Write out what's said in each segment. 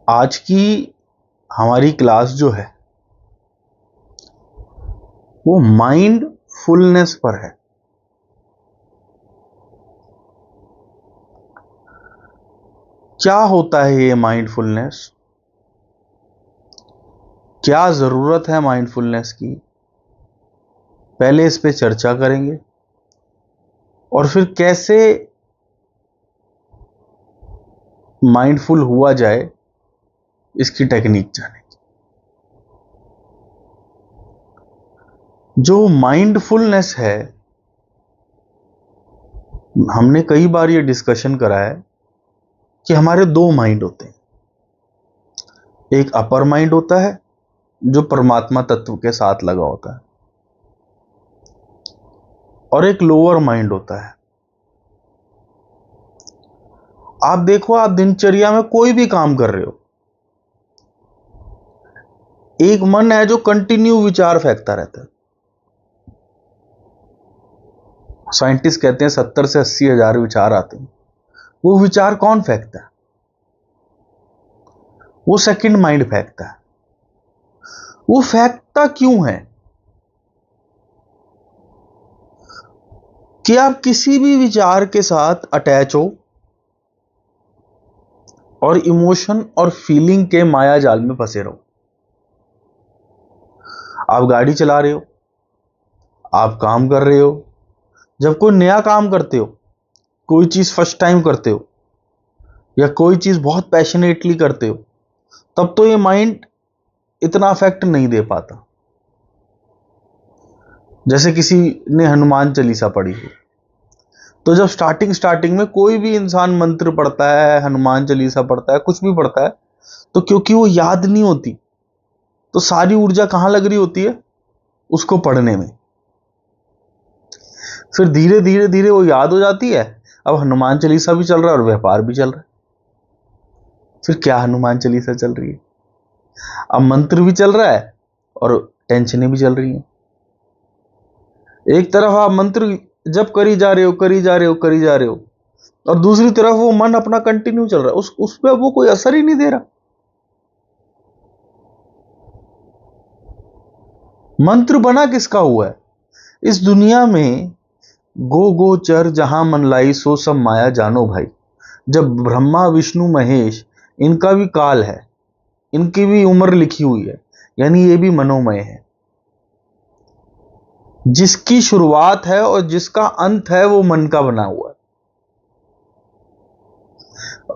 आज की हमारी क्लास जो है वो माइंडफुलनेस पर है। क्या होता है ये माइंडफुलनेस? क्या जरूरत है माइंडफुलनेस की? पहले इस पे चर्चा करेंगे और फिर कैसे माइंडफुल हुआ जाए इसकी टेक्निक जानेंगे। जो माइंडफुलनेस है, हमने कई बार ये डिस्कशन करा है कि हमारे दो माइंड होते हैं। एक अपर माइंड होता है जो परमात्मा तत्व के साथ लगा होता है, और एक लोअर माइंड होता है। आप देखो, आप दिनचर्या में कोई भी काम कर रहे हो, एक मन है जो कंटिन्यू विचार फेंकता रहता है। साइंटिस्ट कहते हैं 70 से 80 हजार विचार आते हैं। वो विचार कौन फेंकता है? वो सेकंड माइंड फेंकता है। वो फेंकता क्यों है? कि आप किसी भी विचार के साथ अटैच हो और इमोशन और फीलिंग के माया जाल में फंसे रहो। आप गाड़ी चला रहे हो, आप काम कर रहे हो, जब कोई नया काम करते हो, कोई चीज फर्स्ट टाइम करते हो या कोई चीज बहुत पैशनेटली करते हो, तब तो ये माइंड इतना अफेक्ट नहीं दे पाता। जैसे किसी ने हनुमान चालीसा पढ़ी हो, तो जब स्टार्टिंग में कोई भी इंसान मंत्र पढ़ता है, हनुमान चालीसा पढ़ता है, कुछ भी पढ़ता है, तो क्योंकि वो याद नहीं होती, तो सारी ऊर्जा कहां लग रही होती है? उसको पढ़ने में। फिर धीरे धीरे धीरे वो याद हो जाती है। अब हनुमान चालीसा भी चल रहा है और व्यापार भी चल रहा है। फिर क्या हनुमान चालीसा चल रही है? अब मंत्र भी चल रहा है और टेंशनें भी चल रही हैं। एक तरफ आप मंत्र जब करी जा रहे हो, करी जा रहे हो, करी जा रहे हो, और दूसरी तरफ वो मन अपना कंटिन्यू चल रहा है, उस पर वो कोई असर ही नहीं दे रहा। मंत्र बना किसका हुआ है? इस दुनिया में गो गोचर जहां मन लाई सो सब माया जानो भाई। जब ब्रह्मा विष्णु महेश, इनका भी काल है, इनकी भी उम्र लिखी हुई है, यानी ये भी मनोमय है। जिसकी शुरुआत है और जिसका अंत है वो मन का बना हुआ है।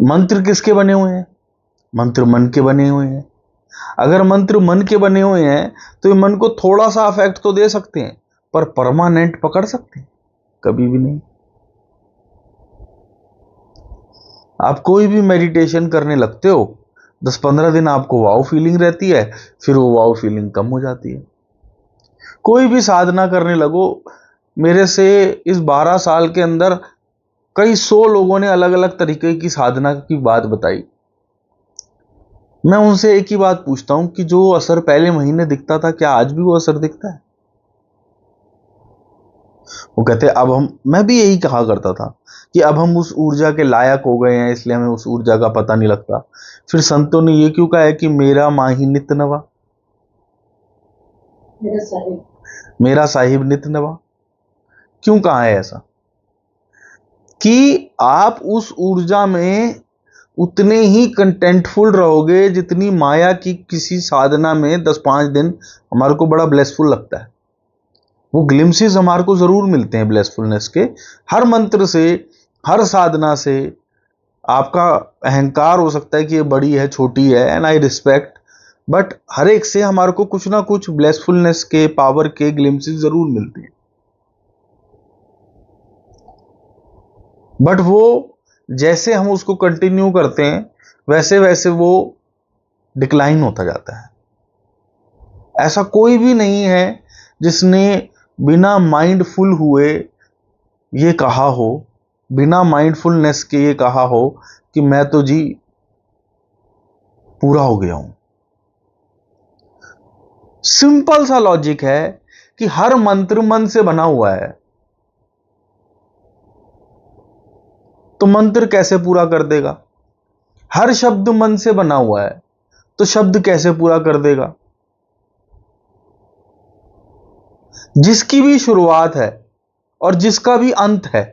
मंत्र किसके बने हुए हैं? मंत्र मन के बने हुए हैं। अगर मंत्र मन के बने हुए हैं तो ये मन को थोड़ा सा अफेक्ट तो दे सकते हैं, पर परमानेंट पकड़ सकते हैं? कभी भी नहीं। आप कोई भी मेडिटेशन करने लगते हो, 10-15 दिन आपको वाव फीलिंग रहती है, फिर वो वाव फीलिंग कम हो जाती है। कोई भी साधना करने लगो, मेरे से इस 12 साल के अंदर कई 100 लोगों ने अलग अलग तरीके की साधना की बात बताई। मैं उनसे एक ही बात पूछता हूं कि जो असर पहले महीने दिखता था, क्या आज भी वो असर दिखता है? वो कहते अब हम, मैं भी यही कहा करता था कि अब हम उस ऊर्जा के लायक हो गए हैं, इसलिए हमें उस ऊर्जा का पता नहीं लगता। फिर संतों ने ये क्यों कहा है कि मेरा माही नित नवा, मेरा साहिब नित नवा? क्यों कहा है ऐसा? कि आप उस ऊर्जा में उतने ही कंटेंटफुल रहोगे जितनी माया की किसी साधना में 10-5 दिन हमारे को बड़ा ब्लेसफुल लगता है। वो ग्लिम्सेस हमारे को जरूर मिलते हैं ब्लेसफुलनेस के। हर मंत्र से, हर साधना से आपका अहंकार हो सकता है कि ये बड़ी है, छोटी है, एंड आई रिस्पेक्ट, बट हर एक से हमारे को कुछ ना कुछ ब्लेसफुलनेस के, पावर के ग्लिम्सेस जरूर मिलते हैं। बट वो जैसे हम उसको कंटिन्यू करते हैं, वैसे वैसे वो डिक्लाइन होता जाता है। ऐसा कोई भी नहीं है जिसने बिना माइंडफुल हुए ये कहा हो, बिना माइंडफुलनेस के ये कहा हो कि मैं तो जी पूरा हो गया हूं। सिंपल सा लॉजिक है कि हर मंत्र मन से बना हुआ है, तो मंत्र कैसे पूरा कर देगा? हर शब्द मन से बना हुआ है, तो शब्द कैसे पूरा कर देगा? जिसकी भी शुरुआत है और जिसका भी अंत है,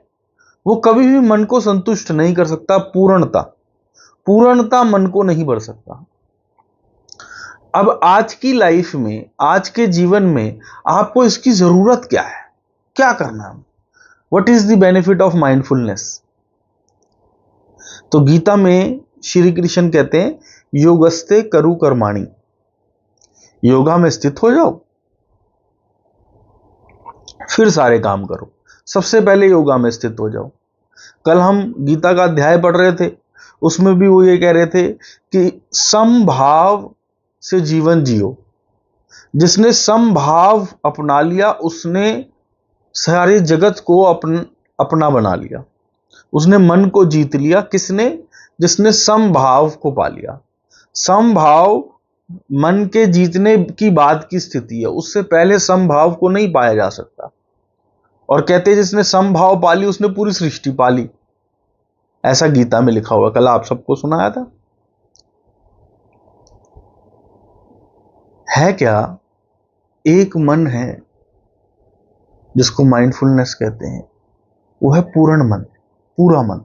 वो कभी भी मन को संतुष्ट नहीं कर सकता। पूर्णता मन को नहीं भर सकता। अब आज की लाइफ में, आज के जीवन में आपको इसकी जरूरत क्या है? क्या करना है? What is the benefit of mindfulness? तो गीता में श्री कृष्ण कहते हैं, योगस्ते करु कर्माणि, योगा में स्थित हो जाओ, फिर सारे काम करो। सबसे पहले योगा में स्थित हो जाओ। कल हम गीता का अध्याय पढ़ रहे थे, उसमें भी वो ये कह रहे थे कि समभाव से जीवन जियो। जिसने समभाव अपना लिया, उसने सारे जगत को अपना बना लिया, उसने मन को जीत लिया। किसने? जिसने समभाव को पा लिया। समभाव मन के जीतने की बाद की स्थिति है, उससे पहले समभाव को नहीं पाया जा सकता। और कहते हैं जिसने समभाव पाली, उसने पूरी सृष्टि पाली, ऐसा गीता में लिखा हुआ। कल आप सबको सुनाया था। है क्या? एक मन है जिसको माइंडफुलनेस कहते हैं, वो है पूर्ण मन, पूरा मन।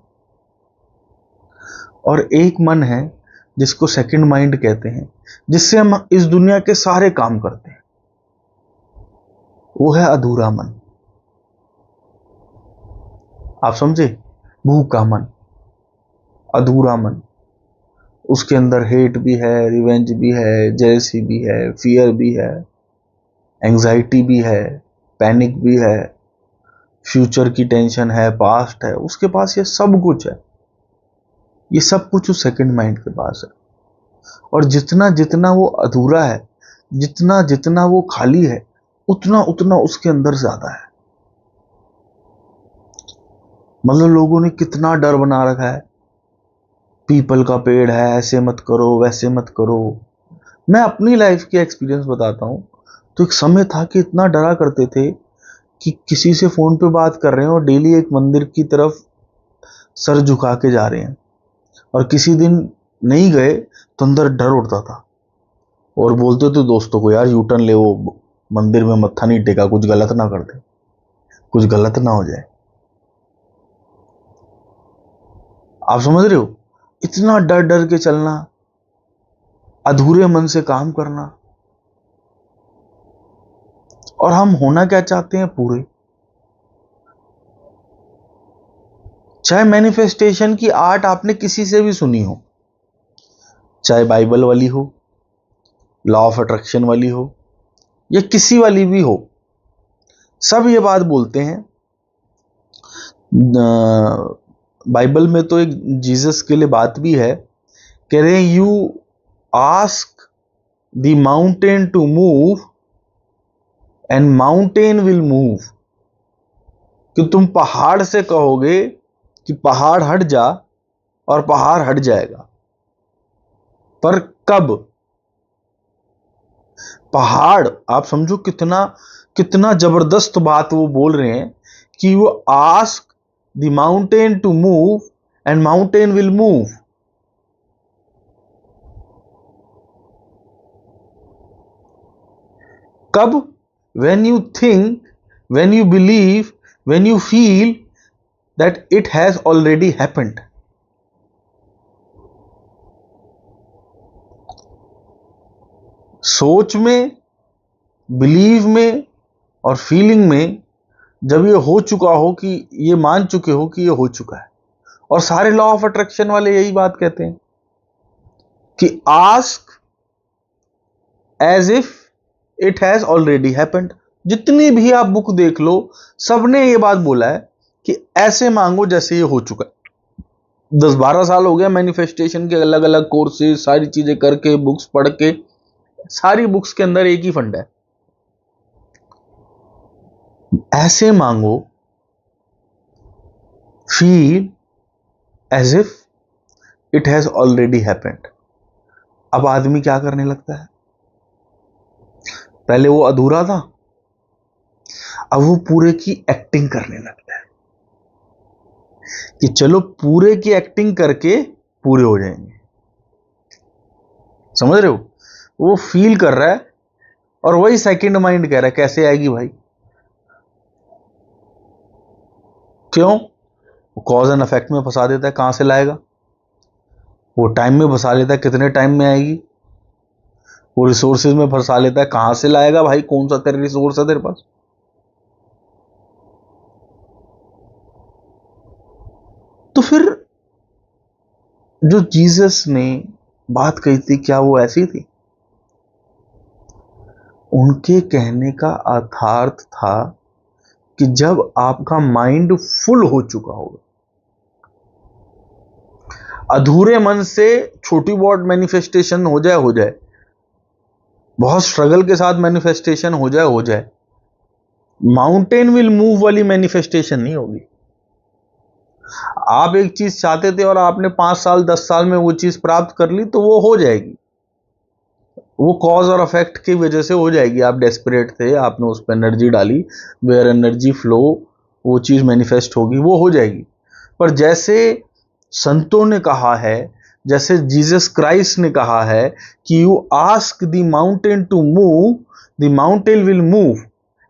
और एक मन है जिसको सेकंड माइंड कहते हैं, जिससे हम इस दुनिया के सारे काम करते हैं, वो है अधूरा मन। आप समझे? भूखा मन, अधूरा मन। उसके अंदर हेट भी है, रिवेंज भी है, जेलसी भी है, फियर भी है, एंजाइटी भी है, पैनिक भी है, फ्यूचर की टेंशन है, पास्ट है। उसके पास ये सब कुछ है। ये सब कुछ उस सेकंड माइंड के पास है। और जितना जितना वो अधूरा है, जितना जितना वो खाली है, उतना उतना उसके अंदर ज्यादा है। मतलब लोगों ने कितना डर बना रखा है। पीपल का पेड़ है, ऐसे मत करो, वैसे मत करो। मैं अपनी लाइफ की एक्सपीरियंस बताता हूं। तो एक समय था कि इतना डरा करते थे कि किसी से फोन पे बात कर रहे हैं और डेली एक मंदिर की तरफ सर झुका के जा रहे हैं, और किसी दिन नहीं गए तो अंदर डर उठता था। और बोलते थे दोस्तों को, यार यूटर्न ले, वो मंदिर में मत्था नहीं टेका, कुछ गलत ना कर दे, कुछ गलत ना हो जाए। आप समझ रहे हो? इतना डर डर के चलना, अधूरे मन से काम करना। और हम होना क्या चाहते हैं? पूरे। चाहे मैनिफेस्टेशन की आर्ट आपने किसी से भी सुनी हो, चाहे बाइबल वाली हो, लॉ ऑफ अट्रैक्शन वाली हो, या किसी वाली भी हो, सब ये बात बोलते हैं। बाइबल में तो एक जीसस के लिए बात भी है, कह रहे हैं, you ask the mountain to move and mountain will move. कि तुम पहाड़ से कहोगे कि पहाड़ हट जा, और पहाड़ हट जाएगा। पर कब? पहाड़, आप समझो कितना कितना जबरदस्त बात वो बोल रहे हैं कि वो ask the mountain to move and mountain will move. कब? when you think, when you believe, when you feel that it has already happened. सोच में, बिलीव में और फीलिंग में जब ये हो चुका हो, कि ये मान चुके हो कि ये हो चुका है। और सारे लॉ ऑफ अट्रैक्शन वाले यही बात कहते हैं कि ask as if it has already happened. जितनी भी आप बुक देख लो, सबने ये बात बोला है कि ऐसे मांगो जैसे ये हो चुका है। 10-12 साल हो गया मैनिफेस्टेशन के अलग अलग कोर्सेज, सारी चीजें करके, बुक्स पढ़ के, सारी बुक्स के अंदर एक ही फंडा है, ऐसे मांगो, feel as if it has already happened. अब आदमी क्या करने लगता है? पहले वो अधूरा था, अब वो पूरे की एक्टिंग करने लगता है कि चलो पूरे की एक्टिंग करके पूरे हो जाएंगे। समझ रहे हो? वो फील कर रहा है और वही सेकंड माइंड कह रहा है कैसे आएगी भाई। क्यों? कॉज एंड इफेक्ट में फंसा देता है, कहां से लाएगा? वो टाइम में फंसा लेता है, कितने टाइम में आएगी? वो रिसोर्सेज में फंसा लेता है, कहां से लाएगा भाई? कौन सा तेरे रिसोर्स है तेरे पास? तो फिर जो जीसस ने बात कही थी, क्या वो ऐसी थी? उनके कहने का अर्थार्थ था कि जब आपका माइंड फुल हो चुका होगा, अधूरे मन से छोटी बहुत मैनिफेस्टेशन हो जाए, बहुत स्ट्रगल के साथ मैनिफेस्टेशन हो जाए, माउंटेन विल मूव वाली मैनिफेस्टेशन नहीं होगी। आप एक चीज चाहते थे और आपने 5 साल 10 साल में वो चीज प्राप्त कर ली, तो वो हो जाएगी। वो कॉज और इफेक्ट की वजह से हो जाएगी। आप डेस्परेट थे, आपने उस पर एनर्जी डाली, वेयर एनर्जी फ्लो, वो चीज मैनिफेस्ट होगी, वो हो जाएगी। पर जैसे संतों ने कहा है, जैसे जीसस क्राइस्ट ने कहा है कि you ask the mountain to move, the mountain will move,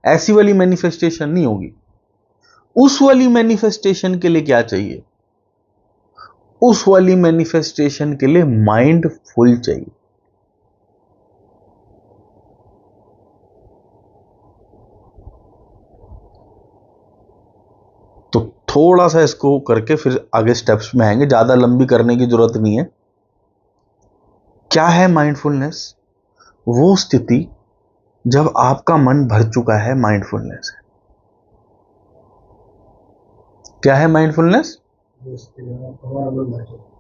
ऐसी वाली मैनिफेस्टेशन नहीं होगी। उस वाली मैनिफेस्टेशन के लिए क्या चाहिए? उस वाली मैनिफेस्टेशन के लिए माइंड फुल चाहिए। तो थोड़ा सा इसको करके फिर आगे स्टेप्स में आएंगे, ज्यादा लंबी करने की जरूरत नहीं है। क्या है माइंडफुलनेस? वो स्थिति जब आपका मन भर चुका है माइंडफुलनेस है। क्या है माइंडफुलनेस?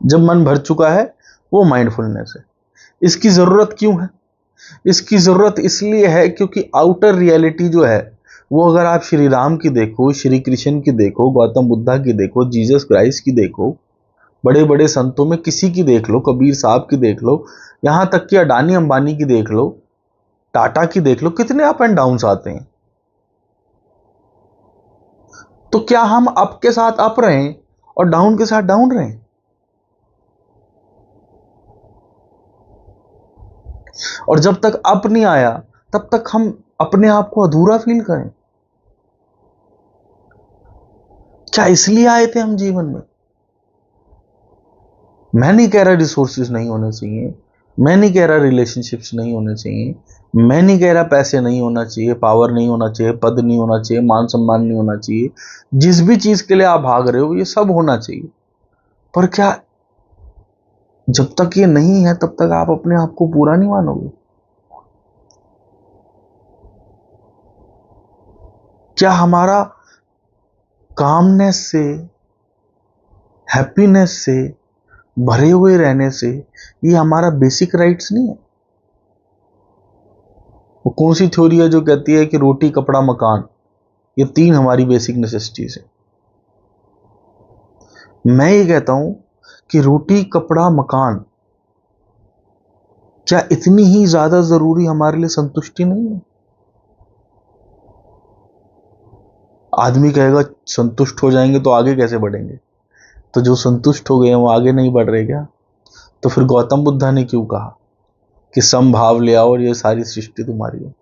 जब मन भर चुका है वो माइंडफुलनेस है। इसकी जरूरत क्यों है? इसकी जरूरत इसलिए है क्योंकि आउटर रियलिटी जो है वो, अगर आप श्री राम की देखो, श्री कृष्ण की देखो, गौतम बुद्धा की देखो, जीसस क्राइस्ट की देखो, बड़े बड़े संतों में किसी की देख लो, कबीर साहब की देख लो, यहां तक कि अडानी अंबानी की देख लो, टाटा की देख लो, कितने अप एंड डाउन आते हैं। तो क्या हम अप के साथ अप रहे और डाउन के साथ डाउन रहे? और जब तक अप नहीं आया तब तक हम अपने आप को अधूरा फील करें? क्या इसलिए आए थे हम जीवन में? मैं नहीं कह रहा रिसोर्सेज नहीं होने चाहिए, मैं नहीं कह रहा रिलेशनशिप्स नहीं होने चाहिए, मैं नहीं कह रहा पैसे नहीं होना चाहिए, पावर नहीं होना चाहिए, पद नहीं होना चाहिए, मान सम्मान नहीं होना चाहिए। जिस भी चीज के लिए आप भाग रहे हो ये सब होना चाहिए। पर क्या जब तक ये नहीं है तब तक आप अपने आप को पूरा नहीं मानोगे? क्या हमारा कामनेस से, हैप्पीनेस से भरे हुए रहने से ये हमारा बेसिक राइट्स नहीं है? वो कौन सी थ्योरी है जो कहती है कि रोटी कपड़ा मकान, ये 3 हमारी बेसिक नेसेसिटीज है? मैं ये कहता हूं कि रोटी कपड़ा मकान क्या इतनी ही ज्यादा जरूरी हमारे लिए संतुष्टि नहीं है? आदमी कहेगा संतुष्ट हो जाएंगे तो आगे कैसे बढ़ेंगे? तो जो संतुष्ट हो गए हैं वो आगे नहीं बढ़ रहे क्या? तो फिर गौतम बुद्धा ने क्यों कहा कि समभाव ले आओ और ये सारी सृष्टि तुम्हारी है?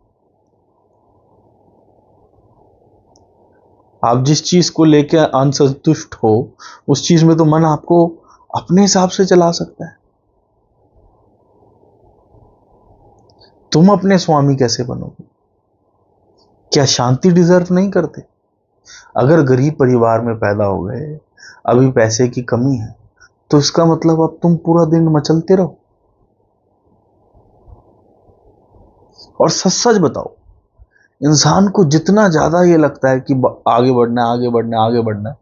आप जिस चीज को लेकर असंतुष्ट हो उस चीज में तो मन आपको अपने हिसाब से चला सकता है। तुम अपने स्वामी कैसे बनोगे? क्या शांति डिजर्व नहीं करते? अगर गरीब परिवार में पैदा हो गए, अभी पैसे की कमी है, तो इसका मतलब अब तुम पूरा दिन मचलते रहो? और सच सच बताओ, इंसान को जितना ज्यादा ये लगता है कि आगे बढ़ना है, आगे बढ़ना है, आगे बढ़ना है,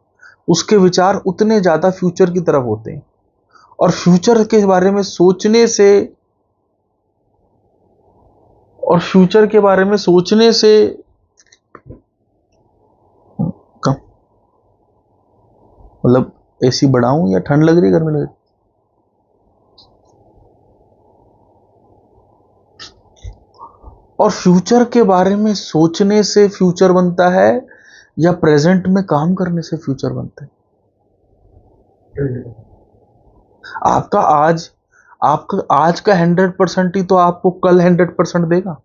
उसके विचार उतने ज्यादा फ्यूचर की तरफ होते हैं। और फ्यूचर के बारे में सोचने से, और फ्यूचर के बारे में सोचने से कम, मतलब एसी बढ़ाऊं या ठंड लग रही है घर में? लग रही? और फ्यूचर के बारे में सोचने से फ्यूचर बनता है या प्रेजेंट में काम करने से फ्यूचर बनता है? आपका आज आपका आज का 100% ही तो आपको कल 100% देगा।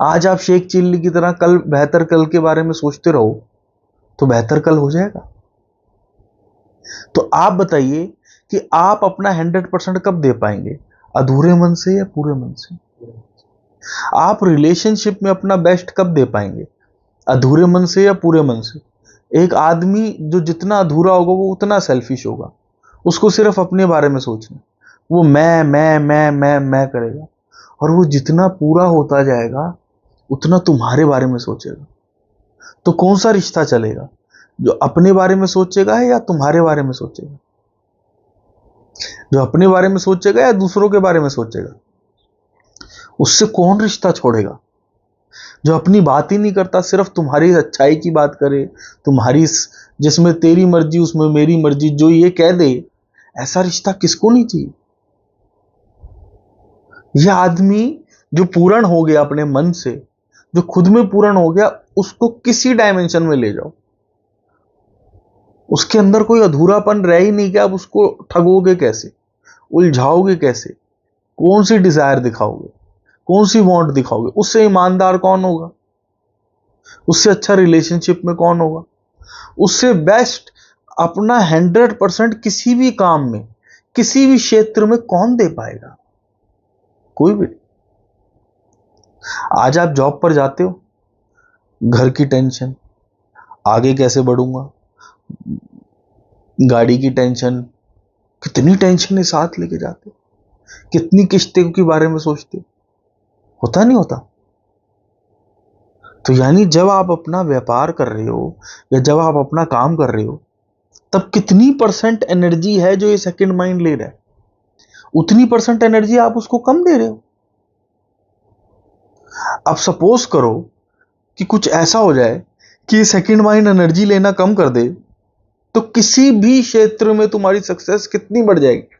आज आप शेख चिल्ली की तरह कल बेहतर कल के बारे में सोचते रहो तो बेहतर कल हो जाएगा। तो आप बताइए कि आप अपना 100% कब दे पाएंगे, अधूरे मन से या पूरे मन से? आप रिलेशनशिप में अपना बेस्ट कब दे पाएंगे, अधूरे मन से या पूरे मन से? एक आदमी जो जितना अधूरा होगा वो उतना सेल्फिश होगा, उसको सिर्फ अपने बारे में सोचना, वो मैं करेगा। और वो जितना पूरा होता जाएगा उतना तुम्हारे बारे में सोचेगा। तो कौन सा रिश्ता चलेगा, जो अपने बारे में सोचेगा है या तुम्हारे बारे में सोचेगा? जो अपने बारे में सोचेगा या दूसरों के बारे में सोचेगा? उससे कौन रिश्ता छोड़ेगा? जो अपनी बात ही नहीं करता, सिर्फ तुम्हारी अच्छाई की बात करे, तुम्हारी जिसमें तेरी मर्जी उसमें मेरी मर्जी, जो ये कह दे, ऐसा रिश्ता किसको नहीं चाहिए? यह आदमी जो पूर्ण हो गया अपने मन से, जो खुद में पूर्ण हो गया, उसको किसी डायमेंशन में ले जाओ, उसके अंदर कोई अधूरापन रह ही नहीं गया। अब उसको ठगोगे कैसे, उलझाओगे कैसे, कौन सी डिजायर दिखाओगे, कौन सी वांट दिखाओगे? उससे ईमानदार कौन होगा, उससे अच्छा रिलेशनशिप में कौन होगा, उससे बेस्ट अपना 100% किसी भी काम में, किसी भी क्षेत्र में कौन दे पाएगा? कोई भी। आज आप जॉब पर जाते हो, घर की टेंशन, आगे कैसे बढ़ूंगा, गाड़ी की टेंशन, कितनी टेंशन साथ लेके जाते हो, कितनी किस्तें के बारे में सोचते हो, होता नहीं होता? तो यानी जब आप अपना व्यापार कर रहे हो या जब आप अपना काम कर रहे हो, तब कितनी परसेंट एनर्जी है जो ये सेकंड माइंड ले रहा है, उतनी परसेंट एनर्जी आप उसको कम दे रहे हो। अब सपोज करो कि कुछ ऐसा हो जाए कि सेकंड माइंड एनर्जी लेना कम कर दे, तो किसी भी क्षेत्र में तुम्हारी सक्सेस कितनी बढ़ जाएगी।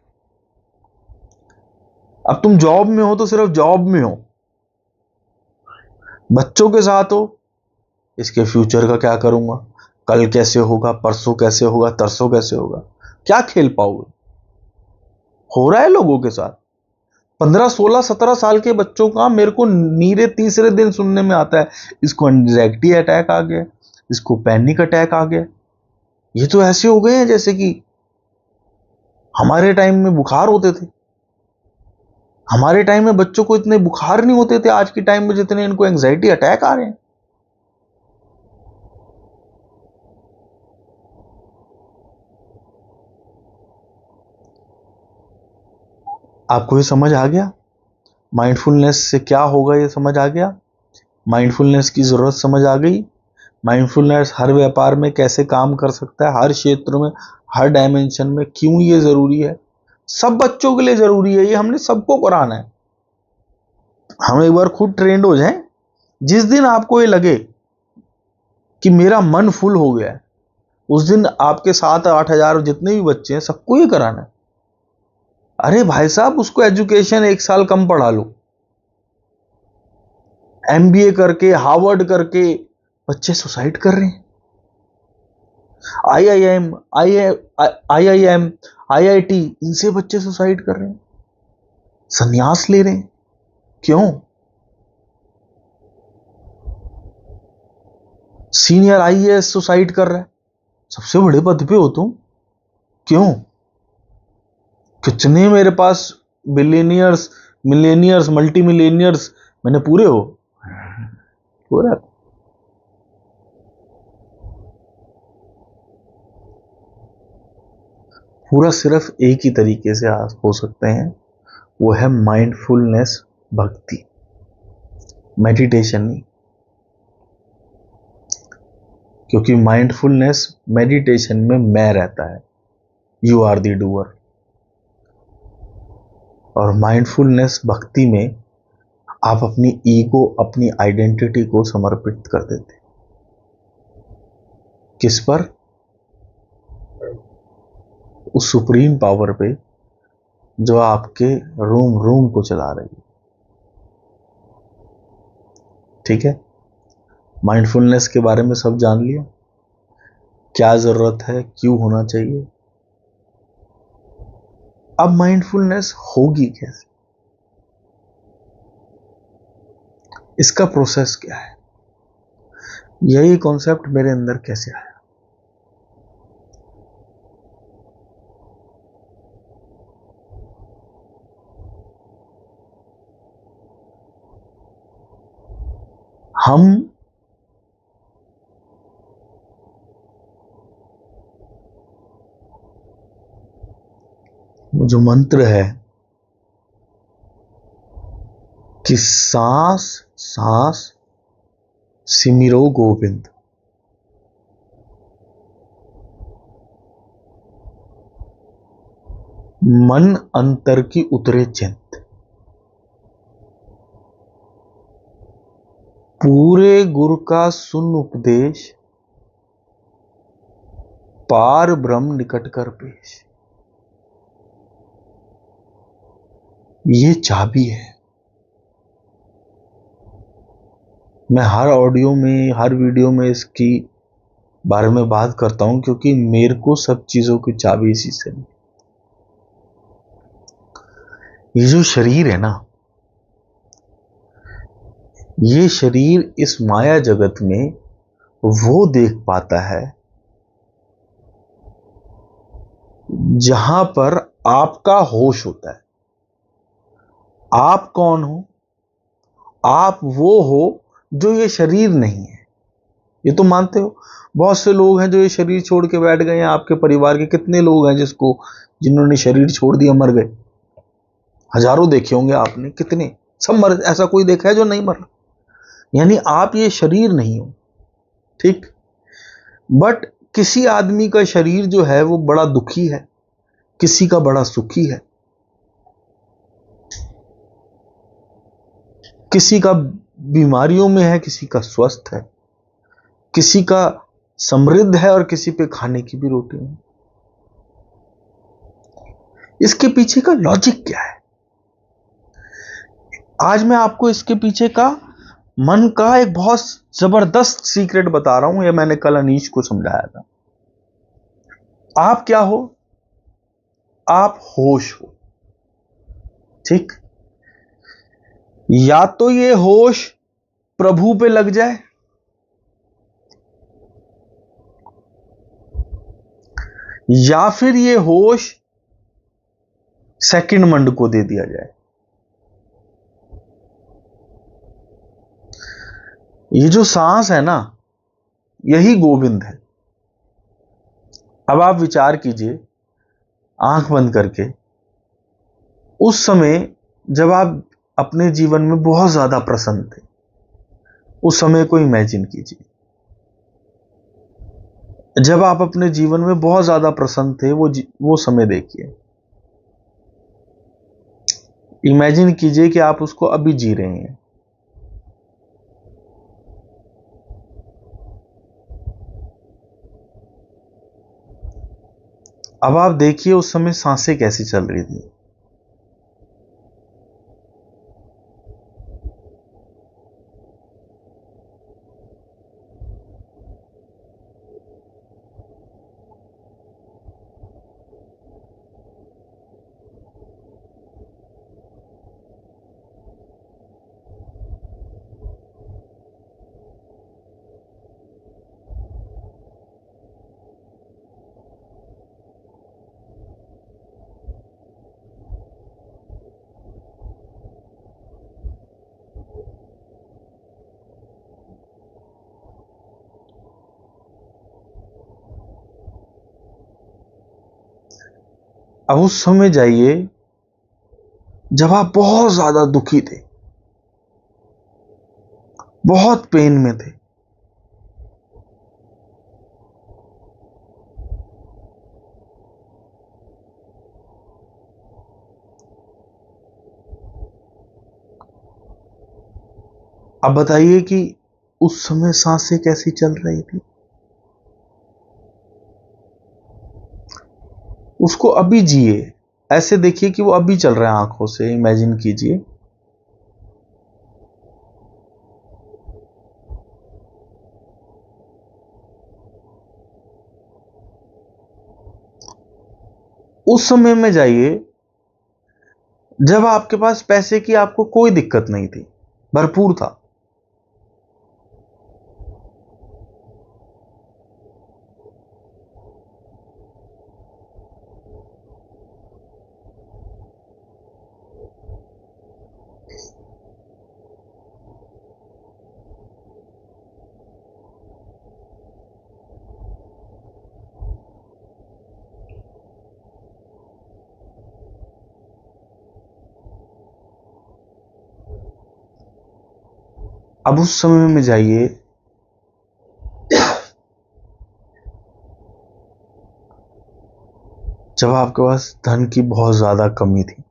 अब तुम जॉब में हो तो सिर्फ जॉब में हो, बच्चों के साथ हो, इसके फ्यूचर का क्या करूंगा, कल कैसे होगा, परसों कैसे होगा, तरसों कैसे होगा, क्या खेल पाओगे? हो रहा है लोगों के साथ। 15 16 17 साल के बच्चों का मेरे को नीरे तीसरे दिन सुनने में आता है, इसको एंजाइटी अटैक आ गया, इसको पैनिक अटैक आ गया। ये तो ऐसे हो गए हैं जैसे कि हमारे टाइम में बुखार होते थे। हमारे टाइम में बच्चों को इतने बुखार नहीं होते थे आज के टाइम में जितने इनको एंजाइटी अटैक आ रहे हैं। आपको ये समझ आ गया? माइंडफुलनेस से क्या होगा ये समझ आ गया? माइंडफुलनेस की जरूरत समझ आ गई? माइंडफुलनेस हर व्यापार में कैसे काम कर सकता है, हर क्षेत्र में, हर डायमेंशन में क्यों ये जरूरी है? सब बच्चों के लिए जरूरी है, ये हमने सबको कराना है। हम एक बार खुद ट्रेंड हो जाएं, जिस दिन आपको ये लगे कि मेरा मन फुल हो गया है, उस दिन आपके 7-8 हजार जितने भी बच्चे हैं सबको ये कराना है। अरे भाई साहब, उसको एजुकेशन 1 साल कम पढ़ा लो, एमबीए करके, हार्वर्ड करके बच्चे सुसाइड कर रहे हैं। आईआईएम, आईआईएम, आईआईटी, इनसे बच्चे सुसाइड कर रहे हैं, संन्यास ले रहे हैं। क्यों? सीनियर आईएएस सुसाइड कर रहा है, सबसे बड़े पद पे हो तुम, क्यों? कितने मेरे पास बिलियनियर्स, मिलेनियर्स, मल्टी मिलेनियर्स मैंने पूरे हो पूरा। पूरा सिर्फ एक ही तरीके से हो सकते हैं, वो है माइंडफुलनेस, भक्ति, मेडिटेशन नहीं। क्योंकि माइंडफुलनेस मेडिटेशन में मैं रहता है, यू आर दी डूअर, और माइंडफुलनेस भक्ति में आप अपनी ईगो, अपनी आइडेंटिटी को समर्पित कर देते। किस पर? उस सुप्रीम पावर पे जो आपके रूम रूम को चला रही है। ठीक है, माइंडफुलनेस के बारे में सब जान लिया, क्या जरूरत है, क्यों होना चाहिए। अब माइंडफुलनेस होगी कैसे, इसका प्रोसेस क्या है, यही कॉन्सेप्ट मेरे अंदर कैसे आया। हम जो मंत्र है कि सांस सांस सिमिरो गोविंद, मन अंतर की उतरे चिंत, पूरे गुरु का सुन उपदेश, पार ब्रह्म निकट कर पेश। ये चाबी है। मैं हर ऑडियो में, हर वीडियो में इसकी बारे में बात करता हूं, क्योंकि मेरे को सब चीजों की चाबी इसी से मिली। ये जो शरीर है ना, ये शरीर इस माया जगत में वो देख पाता है जहां पर आपका होश होता है। आप कौन हो? आप वो हो जो ये शरीर नहीं है। ये तो मानते हो। बहुत से लोग हैं जो ये शरीर छोड़ के बैठ गए हैं। आपके परिवार के कितने लोग हैं जिन्होंने शरीर छोड़ दिया, मर गए? हजारों देखे होंगे आपने, कितने, सब मर, ऐसा कोई देखा है जो नहीं मरा? यानी आप ये शरीर नहीं हो, ठीक। बट किसी आदमी का शरीर जो है वो बड़ा दुखी है, किसी का बड़ा सुखी है, किसी का बीमारियों में है, किसी का स्वस्थ है, किसी का समृद्ध है और किसी पे खाने की भी रोटी नहीं। इसके पीछे का लॉजिक क्या है? आज मैं आपको इसके पीछे का मन का एक बहुत जबरदस्त सीक्रेट बता रहा हूं। यह मैंने कल अनीश को समझाया था। आप क्या हो? आप होश हो, ठीक। या तो ये होश प्रभु पे लग जाए, या फिर ये होश सेकंड मंड को दे दिया जाए। ये जो सांस है ना, यही गोविंद है। अब आप विचार कीजिए आंख बंद करके, उस समय जब आप अपने जीवन में बहुत ज्यादा प्रसन्न थे, उस समय को इमेजिन कीजिए। जब आप अपने जीवन में बहुत ज्यादा प्रसन्न थे, वो समय देखिए। इमेजिन कीजिए कि आप उसको अभी जी रहे हैं। अब आप देखिए उस समय सांसें कैसी चल रही थी। अब उस समय जाइए जब आप बहुत ज्यादा दुखी थे, बहुत पेन में थे। अब बताइए कि उस समय सांसें कैसी चल रही थी। उसको अभी जिए, ऐसे देखिए कि वो अभी चल रहा है, आंखों से इमेजिन कीजिए। उस समय में जाइए जब आपके पास पैसे की आपको कोई दिक्कत नहीं थी, भरपूर था। अब उस समय में जाइए, जब आपके पास धन की बहुत ज्यादा कमी थी।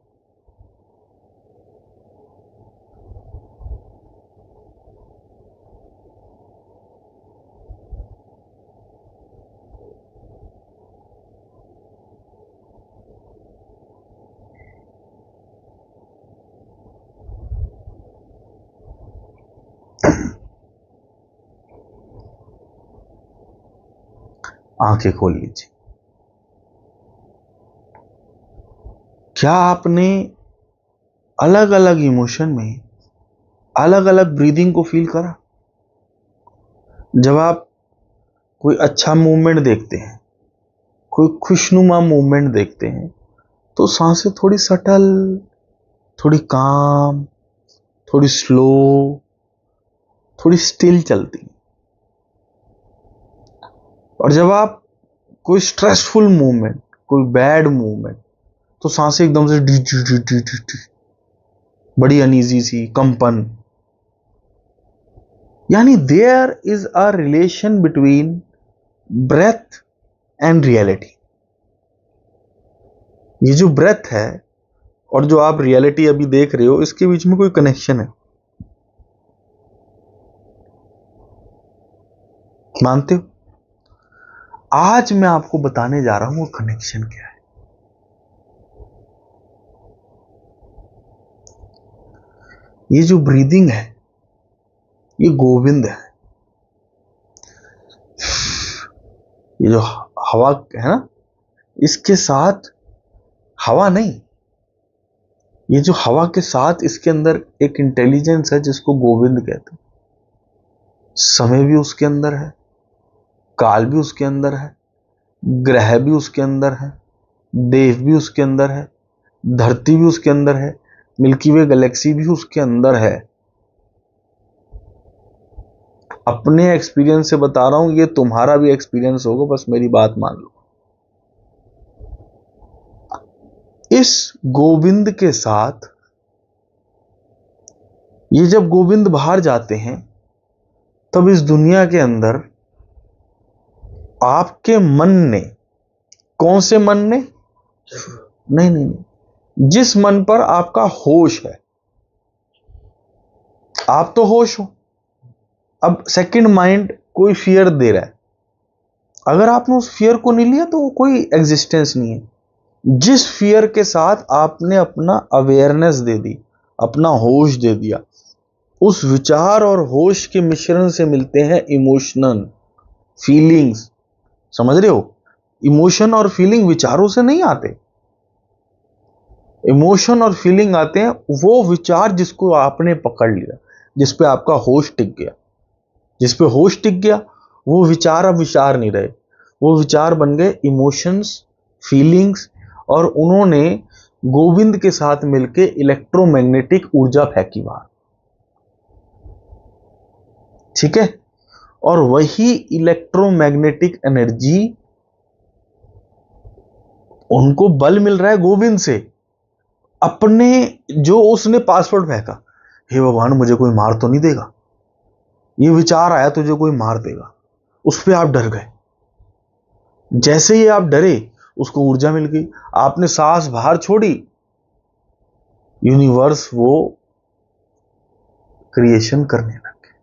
आंखें खोल लीजिए। क्या आपने अलग अलग इमोशन में अलग अलग ब्रीदिंग को फील करा? जब आप कोई अच्छा मूवमेंट देखते हैं, कोई खुशनुमा मूवमेंट देखते हैं, तो सांसें थोड़ी सटल, थोड़ी काम, थोड़ी स्लो, थोड़ी स्टिल चलती हैं। और जब आप कोई स्ट्रेसफुल मूवमेंट, कोई बैड मूवमेंट, तो सांसें एकदम से डी डी डी डी डी डी, बड़ी अनईजी सी कंपन। यानी there is a relation between breath and reality. ये जो ब्रेथ है और जो आप रियलिटी अभी देख रहे हो, इसके बीच में कोई कनेक्शन है, मानते हो? आज मैं आपको बताने जा रहा हूं वो कनेक्शन क्या है। ये जो ब्रीदिंग है, ये गोविंद है। ये जो हवा है ना, इसके साथ हवा नहीं, ये जो हवा के साथ इसके अंदर एक इंटेलिजेंस है जिसको गोविंद कहते हैं। समय भी उसके अंदर है, काल भी उसके अंदर है, ग्रह भी उसके अंदर है, देव भी उसके अंदर है, धरती भी उसके अंदर है, मिल्की वे गैलेक्सी भी उसके अंदर है। अपने एक्सपीरियंस से बता रहा हूं, ये तुम्हारा भी एक्सपीरियंस होगा, बस मेरी बात मान लो। इस गोविंद के साथ ये जब गोविंद बाहर जाते हैं, तब इस दुनिया के अंदर आपके मन ने, कौन से मन ने? नहीं नहीं नहीं, जिस मन पर आपका होश है, आप तो होश हो। अब सेकंड माइंड कोई फियर दे रहा है, अगर आपने उस फियर को नहीं लिया तो वो कोई एग्जिस्टेंस नहीं है। जिस फियर के साथ आपने अपना अवेयरनेस दे दी, अपना होश दे दिया, उस विचार और होश के मिश्रण से मिलते हैं इमोशनल फीलिंग्स। समझ रहे हो? इमोशन और फीलिंग विचारों से नहीं आते। इमोशन और फीलिंग आते हैं वो विचार जिसको आपने पकड़ लिया, जिस पे आपका होश टिक गया। जिस पे होश टिक गया वो विचार अब विचार नहीं रहे, वो विचार बन गए इमोशंस, फीलिंग्स, और उन्होंने गोविंद के साथ मिलके इलेक्ट्रोमैग्नेटिक ऊर्जा फेंकी बाहर। ठीक है? और वही इलेक्ट्रोमैग्नेटिक एनर्जी उनको बल मिल रहा है गोविंद से। अपने जो उसने पासवर्ड फेंका, हे भगवान मुझे कोई मार तो नहीं देगा, ये विचार आया तुझे कोई मार देगा, उस पर आप डर गए। जैसे ही आप डरे, उसको ऊर्जा मिल गई, आपने सांस बाहर छोड़ी, यूनिवर्स वो क्रिएशन करने लग गए।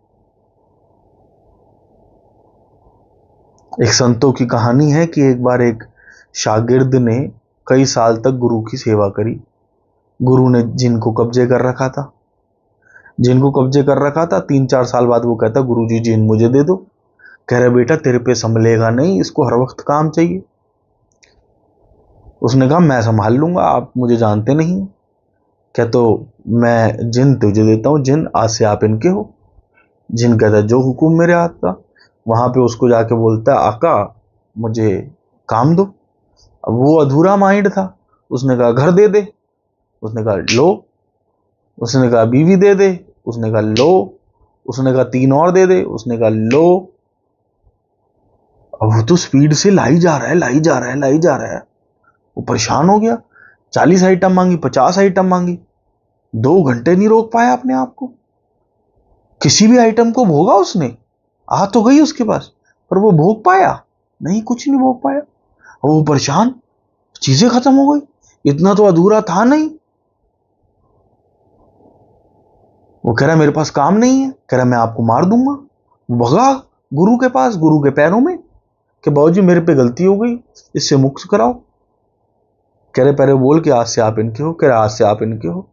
एक संतों की कहानी है कि एक बार एक शागिर्द ने कई साल तक गुरु की सेवा करी। गुरु ने जिनको कब्जे कर रखा था, जिनको कब्जे कर रखा था, 3-4 साल बाद वो कहता, गुरुजी जिन मुझे दे दो। कह रहे बेटा तेरे पे संभलेगा नहीं, इसको हर वक्त काम चाहिए। उसने कहा मैं संभाल लूंगा, आप मुझे जानते नहीं। क्या तो मैं जिन तुझे देता हूँ, जिन आज से आप इनके हो। जिन कहता है जो हुक्म मेरे हाथ का। वहां पे उसको जाके बोलता है आका मुझे काम दो। अब वो अधूरा माइंड था, उसने कहा घर दे दे, उसने कहा लो, उसने कहा बीवी दे दे, उसने कहा लो, उसने कहा 3 और दे दे, उसने कहा लो। अब वो तो स्पीड से लाई जा रहा है, लाई जा रहा है, लाई जा रहा है। वो परेशान हो गया। 40 आइटम मांगी, 50 आइटम मांगी, 2 घंटे नहीं रोक पाया अपने आप को। किसी भी आइटम को भोगा उसने, आ तो गई उसके पास, पर वो भोग पाया नहीं, कुछ नहीं भोग पाया। वो परेशान, चीजें खत्म हो गई, इतना तो अधूरा था नहीं। वो कह रहा मेरे पास काम नहीं है, कह रहा मैं आपको मार दूंगा। भगा गुरु के पास, गुरु के पैरों में, कि बाबूजी मेरे पे गलती हो गई, इससे मुक्त कराओ। कह रहे पहले बोल कि आज से आप इनके हो, कह रहे आज से आप इनके हो।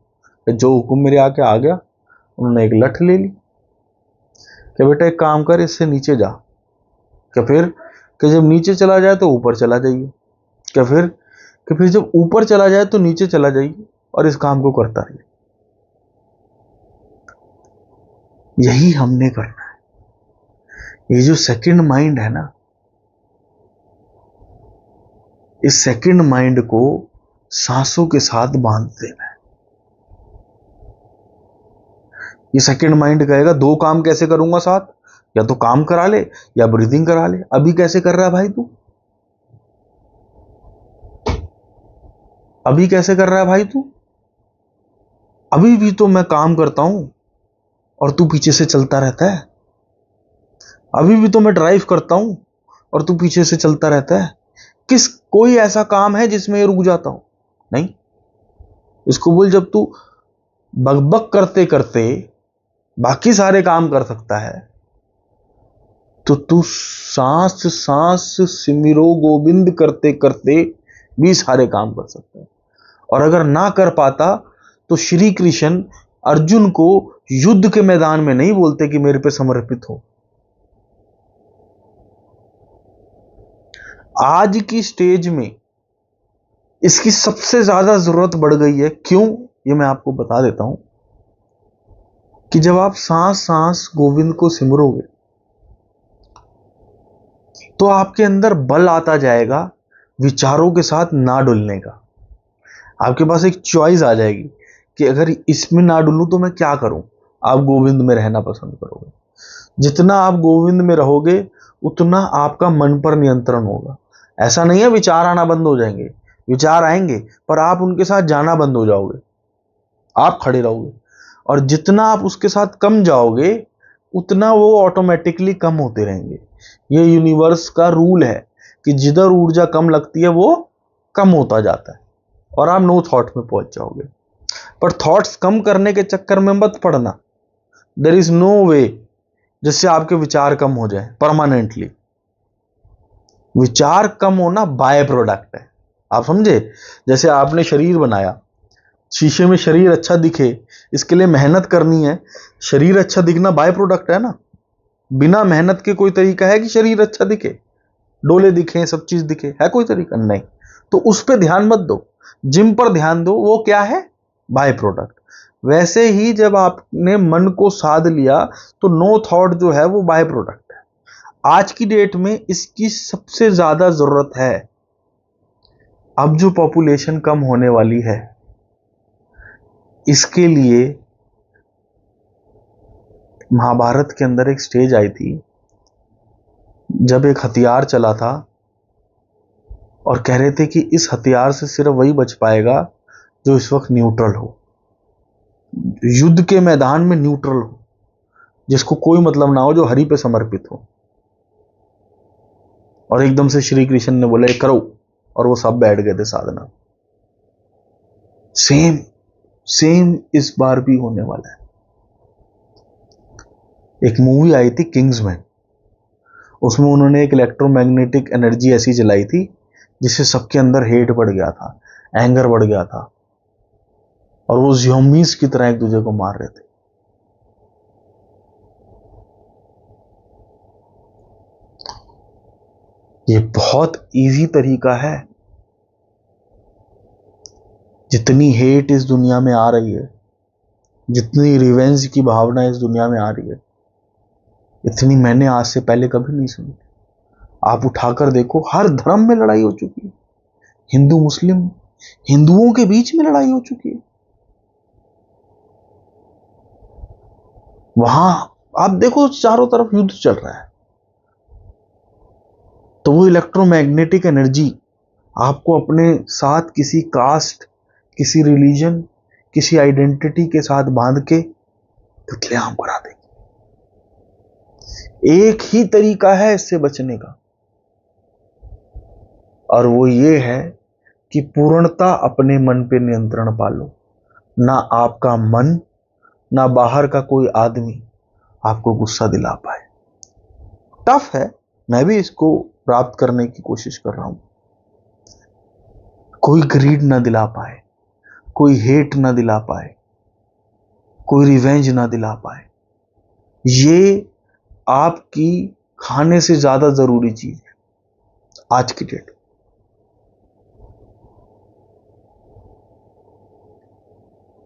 जो हुक्म मेरे आके आ गया, उन्होंने एक लठ ले ली कि बेटा एक काम कर, इससे नीचे जा। क्या फिर कि जब नीचे चला जाए तो ऊपर चला जाइए। क्या फिर कि फिर जब ऊपर चला जाए तो नीचे चला जाइए और इस काम को करता रहिए। यही हमने करना है। ये जो सेकंड माइंड है ना, इस सेकंड माइंड को सांसों के साथ बांध देना है। ये सेकंड माइंड कहेगा 2 काम कैसे करूंगा साथ, या तो काम करा ले या ब्रीदिंग करा ले। अभी कैसे कर रहा है भाई तू, अभी कैसे कर रहा है भाई तू? अभी भी तो मैं काम करता हूं और तू पीछे से चलता रहता है। अभी भी तो मैं ड्राइव करता हूं और तू पीछे से चलता रहता है। किस कोई ऐसा काम है जिसमें ये रुक जाता हूं? नहीं। इसको बोल जब तू बकबक करते करते बाकी सारे काम कर सकता है, तो तू सांस सांस सिमरो गोविंद करते करते भी सारे काम कर सकता है। और अगर ना कर पाता तो श्री कृष्ण अर्जुन को युद्ध के मैदान में नहीं बोलते कि मेरे पे समर्पित हो। आज की स्टेज में इसकी सबसे ज्यादा जरूरत बढ़ गई है। क्यों, ये मैं आपको बता देता हूं कि जब आप सांस सांस गोविंद को सिमरोगे तो आपके अंदर बल आता जाएगा विचारों के साथ ना डुलने का। आपके पास एक चॉइस आ जाएगी कि अगर इसमें ना डुलूं तो मैं क्या करूं। आप गोविंद में रहना पसंद करोगे। जितना आप गोविंद में रहोगे उतना आपका मन पर नियंत्रण होगा। ऐसा नहीं है विचार आना बंद हो जाएंगे, विचार आएंगे पर आप उनके साथ जाना बंद हो जाओगे, आप खड़े रहोगे। और जितना आप उसके साथ कम जाओगे उतना वो ऑटोमेटिकली कम होते रहेंगे। ये यूनिवर्स का रूल है कि जिधर ऊर्जा कम लगती है वो कम होता जाता है और आप नो थॉट में पहुंच जाओगे। पर थॉट्स कम करने के चक्कर में मत पड़ना। देयर इज नो वे जिससे आपके विचार कम हो जाए परमानेंटली। विचार कम होना बाय प्रोडक्ट है। आप समझे? जैसे आपने शरीर बनाया, शीशे में शरीर अच्छा दिखे इसके लिए मेहनत करनी है। शरीर अच्छा दिखना बाय प्रोडक्ट है ना। बिना मेहनत के कोई तरीका है कि शरीर अच्छा दिखे, डोले दिखे, सब चीज दिखे? है कोई तरीका? नहीं। तो उस पर ध्यान मत दो, जिम पर ध्यान दो। वो क्या है? By product. वैसे ही जब आपने मन को साध लिया तो नो थॉट जो है वो बाय प्रोडक्ट है। आज की डेट में इसकी सबसे ज्यादा जरूरत है। अब जो पॉपुलेशन कम होने वाली है इसके लिए महाभारत के अंदर एक स्टेज आई थी जब एक हथियार चला था और कह रहे थे कि इस हथियार से सिर्फ वही बच पाएगा जो इस वक्त न्यूट्रल हो, युद्ध के मैदान में न्यूट्रल हो, जिसको कोई मतलब ना हो, जो हरि पे समर्पित हो। और एकदम से श्री कृष्ण ने बोला करो, और वो सब बैठ गए थे साधना। सेम सेम इस बार भी होने वाला है। एक मूवी आई थी किंग्समैन, उसमें उन्होंने एक इलेक्ट्रोमैग्नेटिक एनर्जी ऐसी जलाई थी जिससे सबके अंदर हेट बढ़ गया था, एंगर बढ़ गया था, और वो ज़ॉम्बीज़ की तरह एक दूसरे को मार रहे थे। ये बहुत इजी तरीका है जितनी हेट इस दुनिया में आ रही है, जितनी रिवेंज की भावना इस दुनिया में आ रही है, इतनी मैंने आज से पहले कभी नहीं सुनी। आप उठाकर देखो, हर धर्म में लड़ाई हो चुकी है, हिंदू मुस्लिम, हिंदुओं के बीच में लड़ाई हो चुकी है। वहां आप देखो चारों तरफ युद्ध चल रहा है। तो वो इलेक्ट्रोमैग्नेटिक एनर्जी आपको अपने साथ किसी कास्ट, किसी रिलीजन, किसी आइडेंटिटी के साथ बांध के कत्लेआम करा देगी। एक ही तरीका है इससे बचने का, और वो ये है कि पूर्णता अपने मन पे नियंत्रण पालो। ना आपका मन, ना बाहर का कोई आदमी आपको गुस्सा दिला पाए। टफ है, मैं भी इसको प्राप्त करने की कोशिश कर रहा हूं। कोई ग्रीड ना दिला पाए, कोई हेट ना दिला पाए, कोई रिवेंज ना दिला पाए। ये आपकी खाने से ज्यादा जरूरी चीज है आज की डेट।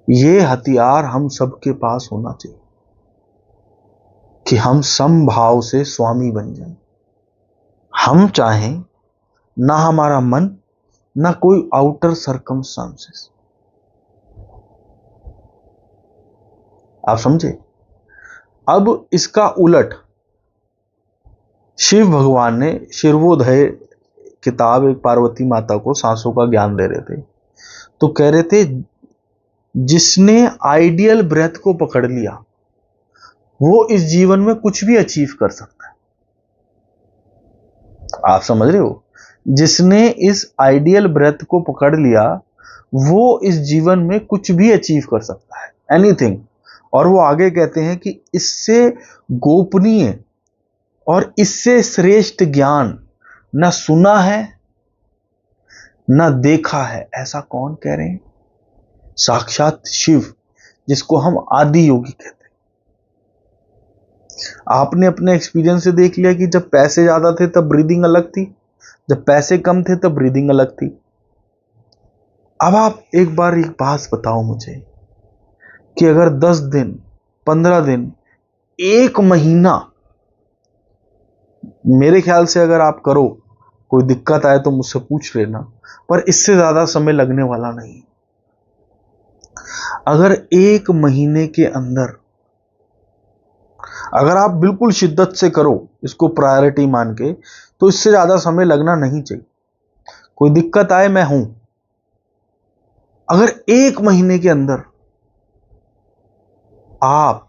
ये हथियार हम सबके पास होना चाहिए कि हम समभाव से स्वामी बन जाएं। हम चाहें ना हमारा मन, ना कोई आउटर सर्कमस्टांसेस। आप समझे? अब इसका उलट शिव भगवान ने शिवोदय किताब एक पार्वती माता को सांसों का ज्ञान दे रहे थे, तो कह रहे थे जिसने आइडियल ब्रेथ को पकड़ लिया वो इस जीवन में कुछ भी अचीव कर सकता है। आप समझ रहे हो? जिसने इस आइडियल ब्रेथ को पकड़ लिया वो इस जीवन में कुछ भी अचीव कर सकता है, एनीथिंग। और वो आगे कहते हैं कि इससे गोपनीय और इससे श्रेष्ठ ज्ञान न सुना है न देखा है। ऐसा कौन कह रहे हैं? साक्षात शिव, जिसको हम आदि योगी कहते हैं। आपने अपने एक्सपीरियंस से देख लिया कि जब पैसे ज्यादा थे तब ब्रीदिंग अलग थी, जब पैसे कम थे तब ब्रीदिंग अलग थी। अब आप एक बार एक बात बताओ मुझे कि अगर 10 दिन, 15 दिन, 1 महीना, मेरे ख्याल से अगर आप करो, कोई दिक्कत आए तो मुझसे पूछ लेना, पर इससे ज्यादा समय लगने वाला नहीं। अगर 1 महीने के अंदर अगर आप बिल्कुल शिद्दत से करो इसको प्रायोरिटी मान के, तो इससे ज्यादा समय लगना नहीं चाहिए। कोई दिक्कत आए मैं हूं। अगर 1 महीने के अंदर आप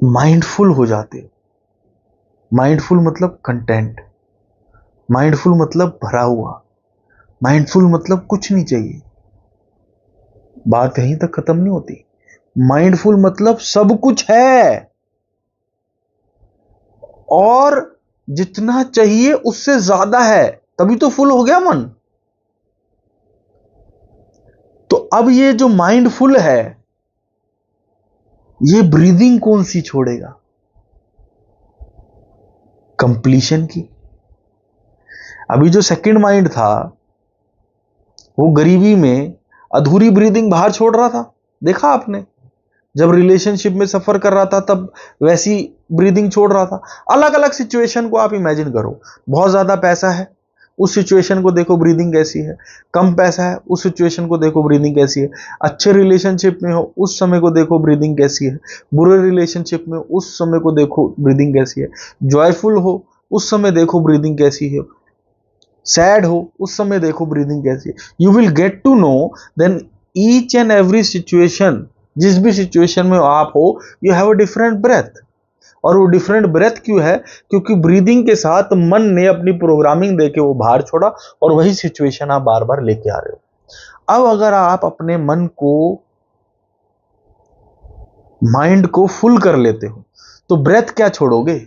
माइंडफुल हो जाते हो, माइंडफुल मतलब कंटेंट, माइंडफुल मतलब भरा हुआ, माइंडफुल मतलब कुछ नहीं चाहिए, बात यहीं तक खत्म नहीं होती। माइंडफुल मतलब सब कुछ है और जितना चाहिए उससे ज्यादा है, तभी तो फुल हो गया मन। तो अब ये जो माइंडफुल है, ये ब्रीदिंग कौन सी छोड़ेगा? कंप्लीशन की। अभी जो सेकंड माइंड था वो गरीबी में अधूरी ब्रीदिंग बाहर छोड़ रहा था, देखा आपने? जब रिलेशनशिप में सफर कर रहा था तब वैसी ब्रीदिंग छोड़ रहा था। अलग अलग सिचुएशन को आप इमेजिन करो। बहुत ज्यादा पैसा है, उस सिचुएशन को देखो ब्रीदिंग कैसी है। कम पैसा है, उस सिचुएशन को देखो ब्रीदिंग कैसी है। अच्छे रिलेशनशिप में हो, उस समय को देखो ब्रीदिंग कैसी है। बुरे रिलेशनशिप में उस समय को देखो ब्रीदिंग कैसी है। जॉयफुल हो उस समय देखो ब्रीदिंग कैसी है। सैड हो उस समय देखो ब्रीदिंग कैसी है। You will get to know then each and every situation, जिस भी सिचुएशन में आप हो, you have a different breath. और वो डिफरेंट ब्रेथ क्यों है? क्योंकि ब्रीदिंग के साथ मन ने अपनी प्रोग्रामिंग देके वो बाहर छोड़ा और वही सिचुएशन आप बार बार लेके आ रहे हो। अब अगर आप अपने मन को, माइंड को फुल कर लेते हो तो ब्रेथ क्या छोड़ोगे?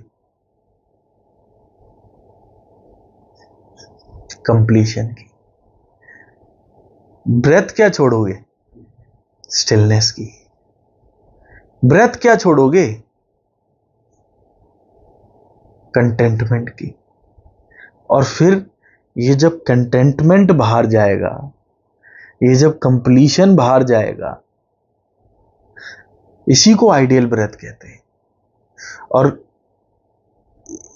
कंप्लीशन की। ब्रेथ क्या छोड़ोगे? स्टिलनेस की। ब्रेथ क्या छोड़ोगे? कंटेंटमेंट की। और फिर ये जब कंटेंटमेंट बाहर जाएगा, ये जब कंप्लीशन बाहर जाएगा, इसी को आइडियल ब्रेथ कहते हैं। और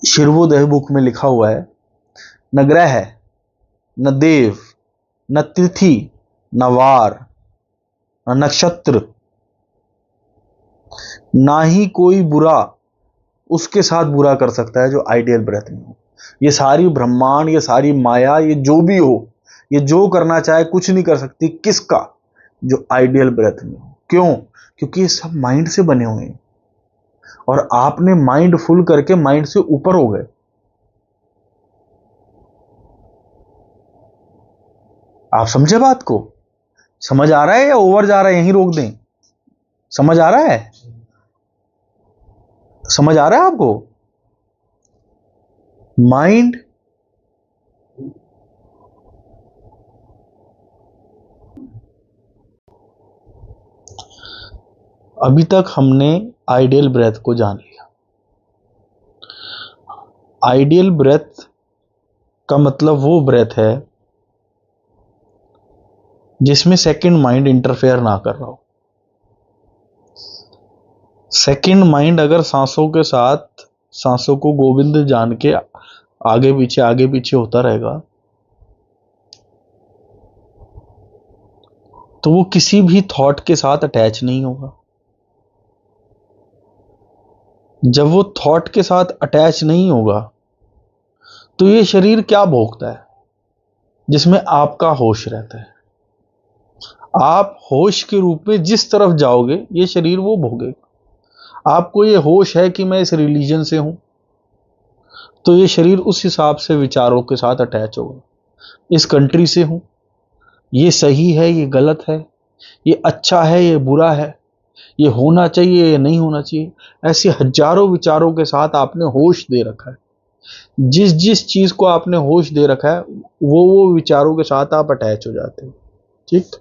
शिर्वोदय बुक में लिखा हुआ है, न ग्रह, न देव, न तिथि, न वार, न नक्षत्र, ना ही कोई बुरा उसके साथ बुरा कर सकता है जो आइडियल ब्रेथ में हो। ये सारी ब्रह्मांड, ये सारी माया, ये जो भी हो, ये जो करना चाहे कुछ नहीं कर सकती किसका, जो आइडियल ब्रेथ में हो। क्यों? क्योंकि ये सब माइंड से बने हुए हैं और आपने माइंड फुल करके माइंड से ऊपर हो गए। आप समझे बात को? समझ आ रहा है या ओवर जा रहा है? यहीं रोक दें। समझ आ रहा है? समझ आ रहा है आपको? माइंड अभी तक हमने आइडियल ब्रेथ को जान लिया। आइडियल ब्रेथ का मतलब वो ब्रेथ है जिसमें सेकंड माइंड इंटरफेयर ना कर रहा हो। सेकंड माइंड अगर सांसों के साथ सांसों को गोविंद जान के आगे पीछे होता रहेगा तो वो किसी भी थॉट के साथ अटैच नहीं होगा। जब वो थॉट के साथ अटैच नहीं होगा तो ये शरीर क्या भोगता है? जिसमें आपका होश रहता है। आप होश के रूप में जिस तरफ जाओगे ये शरीर वो भोगेगा। आपको ये होश है कि मैं इस रिलीजन से हूं तो ये शरीर उस हिसाब से विचारों के साथ अटैच होगा। इस कंट्री से हूं, ये सही है, ये गलत है, ये अच्छा है, ये बुरा है, ये होना चाहिए, ये नहीं होना चाहिए, ऐसे हजारों विचारों के साथ आपने होश दे रखा है। जिस जिस चीज को आपने होश दे रखा है वो विचारों के साथ आप अटैच हो जाते हो। ठीक?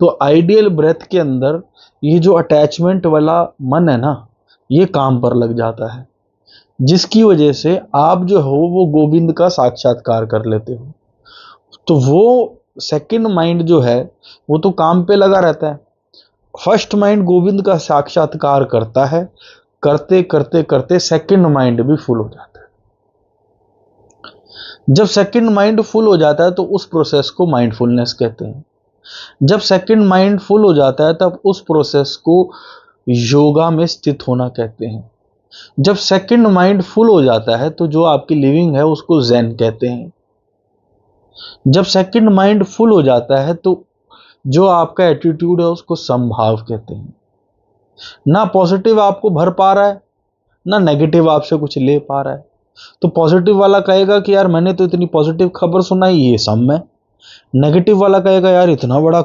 तो आइडियल ब्रेथ के अंदर ये जो अटैचमेंट वाला मन है ना, ये काम पर लग जाता है, जिसकी वजह से आप जो हो वो गोविंद का साक्षात्कार कर लेते हो। तो वो सेकंड माइंड जो है वो तो काम पे लगा रहता है। फर्स्ट माइंड गोविंद का साक्षात्कार करता है, करते करते करते सेकंड माइंड भी फुल हो जाता है। जब सेकंड माइंड फुल हो जाता है तो उस प्रोसेस को माइंडफुलनेस कहते हैं। जब सेकंड माइंड फुल हो जाता है तब उस प्रोसेस को योगा में स्थित होना कहते हैं। जब सेकंड माइंड फुल हो जाता है तो जो आपकी लिविंग है उसको ज़ेन कहते हैं। जब सेकंड माइंड फुल हो जाता है तो जो आपका एटीट्यूड है उसको समभाव कहते हैं। ना पॉजिटिव आपको भर पा रहा है, ना नेगेटिव आपसे कुछ ले पा रहा है। तो पॉजिटिव वाला कहेगा कि यार मैंने तो इतनी पॉजिटिव खबर सुनाई, ये सम है। नेगेटिव वाला कहेगा यार इतना बड़ा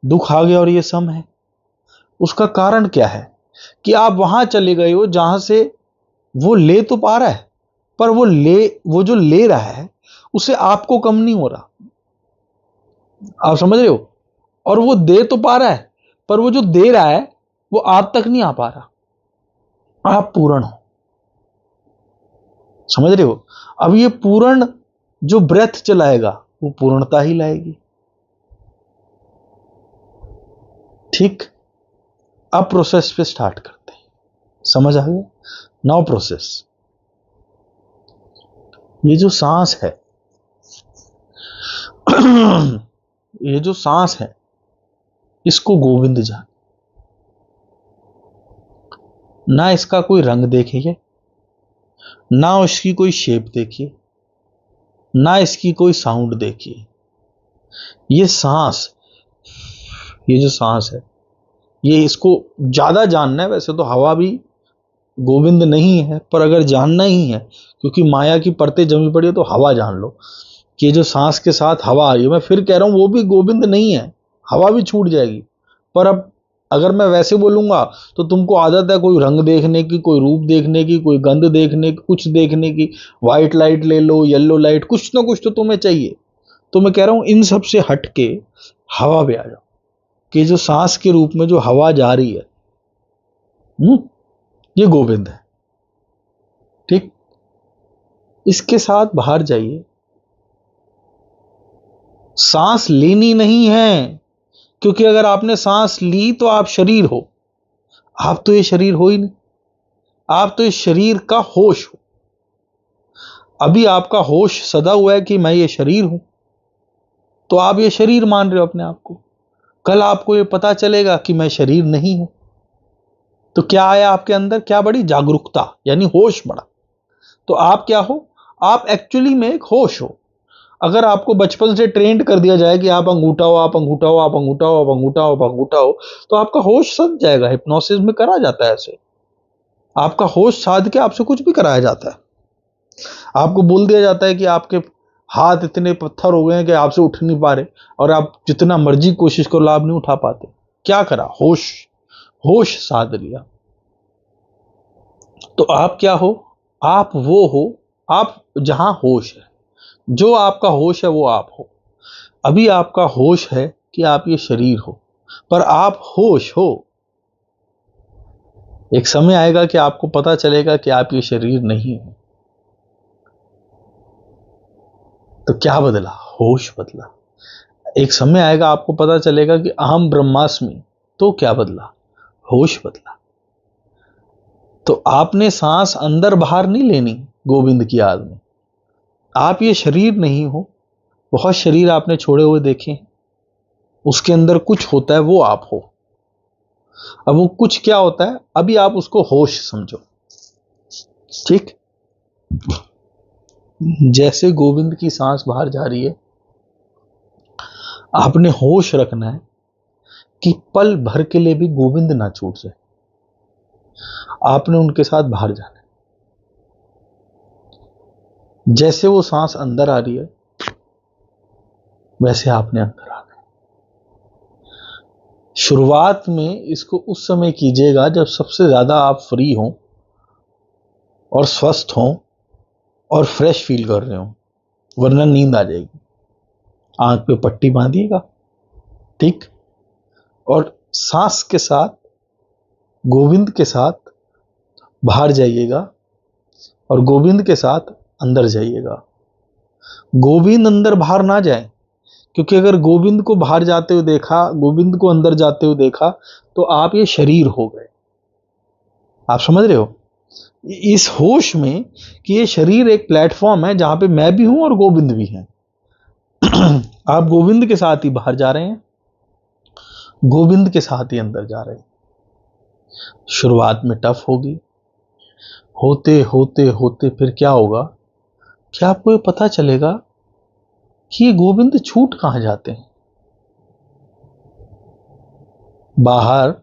दुख आ गया और ये सम है। उसका कारण क्या है? कि आप वहां चले गए हो जहां से वो ले तो पा रहा है पर वो जो ले रहा है उसे आपको कम नहीं हो रहा। आप समझ रहे हो? और वो दे तो पा रहा है पर वो जो दे रहा है वो आप तक नहीं आ पा रहा। आप पूर्ण हो। समझ रहे हो? अब ये पूर्ण जो ब्रेथ चलाएगा वो पूर्णता ही लाएगी। ठीक? अब प्रोसेस पे स्टार्ट करते हैं। समझ आ गया? Now process. ये जो सांस है ये जो सांस है इसको गोविंद जान। ना इसका कोई रंग देखिए, ना उसकी कोई शेप देखिए, ना इसकी कोई साउंड देखिए। ये सांस, ये जो सांस है ये इसको ज्यादा जानना है। वैसे तो हवा भी गोविंद नहीं है पर अगर जानना ही है क्योंकि माया की परतें जमी पड़ी है तो हवा जान लो कि जो सांस के साथ हवा आ रही है, मैं फिर कह रहा हूं वो भी गोविंद नहीं है, हवा भी छूट जाएगी। पर अब अगर मैं वैसे बोलूंगा तो तुमको आदत है कोई रंग देखने की, कोई रूप देखने की, कोई गंध देखने की, कुछ देखने की। व्हाइट लाइट ले लो, येलो लाइट, कुछ ना कुछ तो तुम्हें चाहिए। तो मैं कह रहा हूं इन सब से हट के हवा पे आ जाओ कि जो सांस के रूप में जो हवा जा रही है ये गोविंद है। ठीक? इसके साथ बाहर जाइए सांस लेनी नहीं है, क्योंकि अगर आपने सांस ली तो आप शरीर हो। आप तो ये शरीर हो ही नहीं, आप तो इस शरीर का होश हो। अभी आपका होश सदा हुआ है कि मैं ये शरीर हूं, तो आप ये शरीर मान रहे हो अपने आप को। कल आपको ये पता चलेगा कि मैं शरीर नहीं हूं, तो क्या आया आपके अंदर? क्या बढ़ी? जागरूकता, यानी होश बढ़ा। तो आप क्या हो? आप एक्चुअली में एक होश हो। अगर आपको बचपन से ट्रेंड कर दिया जाए कि आप अंगूठा हो, आप अंगूठा हो, आप अंगूठा हो, आप अंगूठा हो, आप अंगूठा हो, तो आपका होश सद जाएगा। हिप्नोसिस में करा जाता है ऐसे। आपका होश साध के आपसे कुछ भी कराया जाता है। आपको बोल दिया जाता है कि आपके हाथ इतने पत्थर हो गए हैं कि आपसे उठ नहीं पा रहे, और आप जितना मर्जी कोशिश करो आप नहीं उठा पाते। क्या करा? होश, होश साध लिया। तो आप क्या हो? आप वो हो, आप जहां होश है। जो आपका होश है वो आप हो। अभी आपका होश है कि आप ये शरीर हो, पर आप होश हो। एक समय आएगा कि आपको पता चलेगा कि आप ये शरीर नहीं हो। तो क्या बदला? होश बदला। एक समय आएगा आपको पता चलेगा कि अहम ब्रह्मास्मि, तो क्या बदला? होश बदला। तो आपने सांस अंदर बाहर नहीं लेनी गोविंद की याद में। आप ये शरीर नहीं हो। बहुत शरीर आपने छोड़े हुए देखे हैं, उसके अंदर कुछ होता है, वो आप हो। अब वो कुछ क्या होता है, अभी आप उसको होश समझो। ठीक, जैसे गोविंद की सांस बाहर जा रही है, आपने होश रखना है कि पल भर के लिए भी गोविंद ना छूट जाए। आपने उनके साथ बाहर जाना है। जैसे वो सांस अंदर आ रही है, वैसे आपने अंदर आना है। शुरुआत में इसको उस समय कीजिएगा जब सबसे ज्यादा आप फ्री हो और स्वस्थ हो और फ्रेश फील कर रहे हो, वरना नींद आ जाएगी। आंख पे पट्टी बांधिएगा, ठीक, और सांस के साथ, गोविंद के साथ बाहर जाइएगा और गोविंद के साथ अंदर जाइएगा। गोविंद अंदर बाहर ना जाए, क्योंकि अगर गोविंद को बाहर जाते हुए देखा, गोविंद को अंदर जाते हुए देखा, तो आप ये शरीर हो गए। आप समझ रहे हो इस होश में कि ये शरीर एक प्लेटफॉर्म है जहां पे मैं भी हूं और गोविंद भी है। आप गोविंद के साथ ही बाहर जा रहे हैं, गोविंद के साथ ही अंदर जा रहे हैं। शुरुआत में टफ होगी, होते होते होते फिर क्या होगा कि आपको ये पता चलेगा कि ये गोविंद छूट कहां जाते हैं। बाहर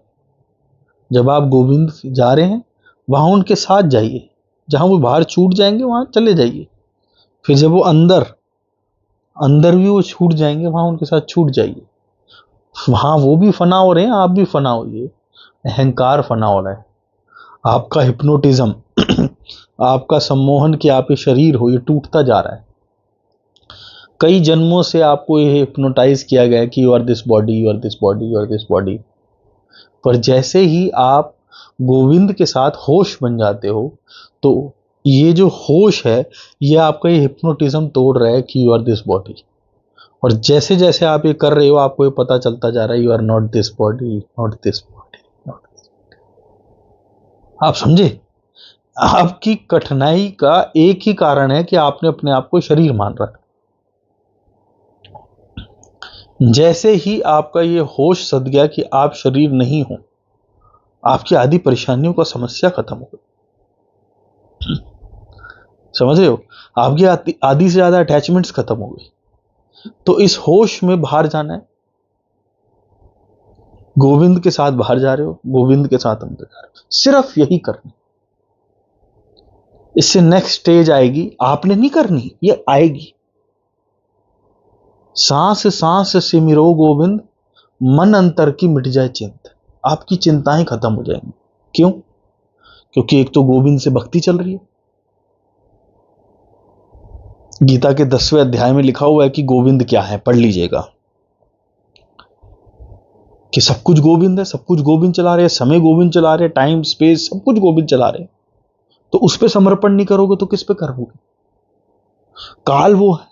जब आप गोविंद जा रहे हैं, वहां उनके साथ जाइए। जहां वो बाहर छूट जाएंगे वहां चले जाइए। फिर जब वो अंदर, अंदर भी वो छूट जाएंगे, वहां उनके साथ छूट जाइए। वहां वो भी फना हो रहे हैं, आप भी फना होइए। अहंकार फना हो रहा है, आपका हिप्नोटिज्म आपका सम्मोहन कि आप ये शरीर हो, ये टूटता जा रहा है। कई जन्मों से आपको ये हिप्नोटाइज किया गया है कि you are this body, you are this body, you are this body. पर जैसे ही आप गोविंद के साथ होश बन जाते हो, तो ये जो होश है, ये आपका ये हिप्नोटिज्म तोड़ रहा है कि यू आर दिस बॉडी। और जैसे जैसे आप ये कर रहे हो, आपको ये पता चलता जा रहा है you are not this body, not this body, not. आप समझे? आपकी कठिनाई का एक ही कारण है कि आपने अपने आप को शरीर मान रखा। जैसे ही आपका ये होश सद गया कि आप शरीर नहीं हो, आपकी आधी परेशानियों का समस्या खत्म हो गई। समझ रहे हो? आपकी आधी से ज्यादा अटैचमेंट्स खत्म हो गई। तो इस होश में बाहर जाना है। गोविंद के साथ बाहर जा रहे हो, गोविंद के साथ अंदर जा रहे हो, सिर्फ यही करना। इससे नेक्स्ट स्टेज आएगी, आपने नहीं करनी, ये आएगी। सांस सांस सिमरो गोविंद, मन अंतर की मिट जाए चिंत। आपकी चिंताएं खत्म हो जाएंगी। क्यों? क्योंकि एक तो गोविंद से भक्ति चल रही है। गीता के 10वें अध्याय में लिखा हुआ है कि गोविंद क्या है, पढ़ लीजिएगा। कि सब कुछ गोविंद है, सब कुछ गोविंद चला रहे हैं, समय गोविंद चला रहे हैं, टाइम स्पेस सब कुछ गोविंद चला रहे हैं। तो उस पर समर्पण नहीं करोगे तो किस पे करोगे? काल वो है,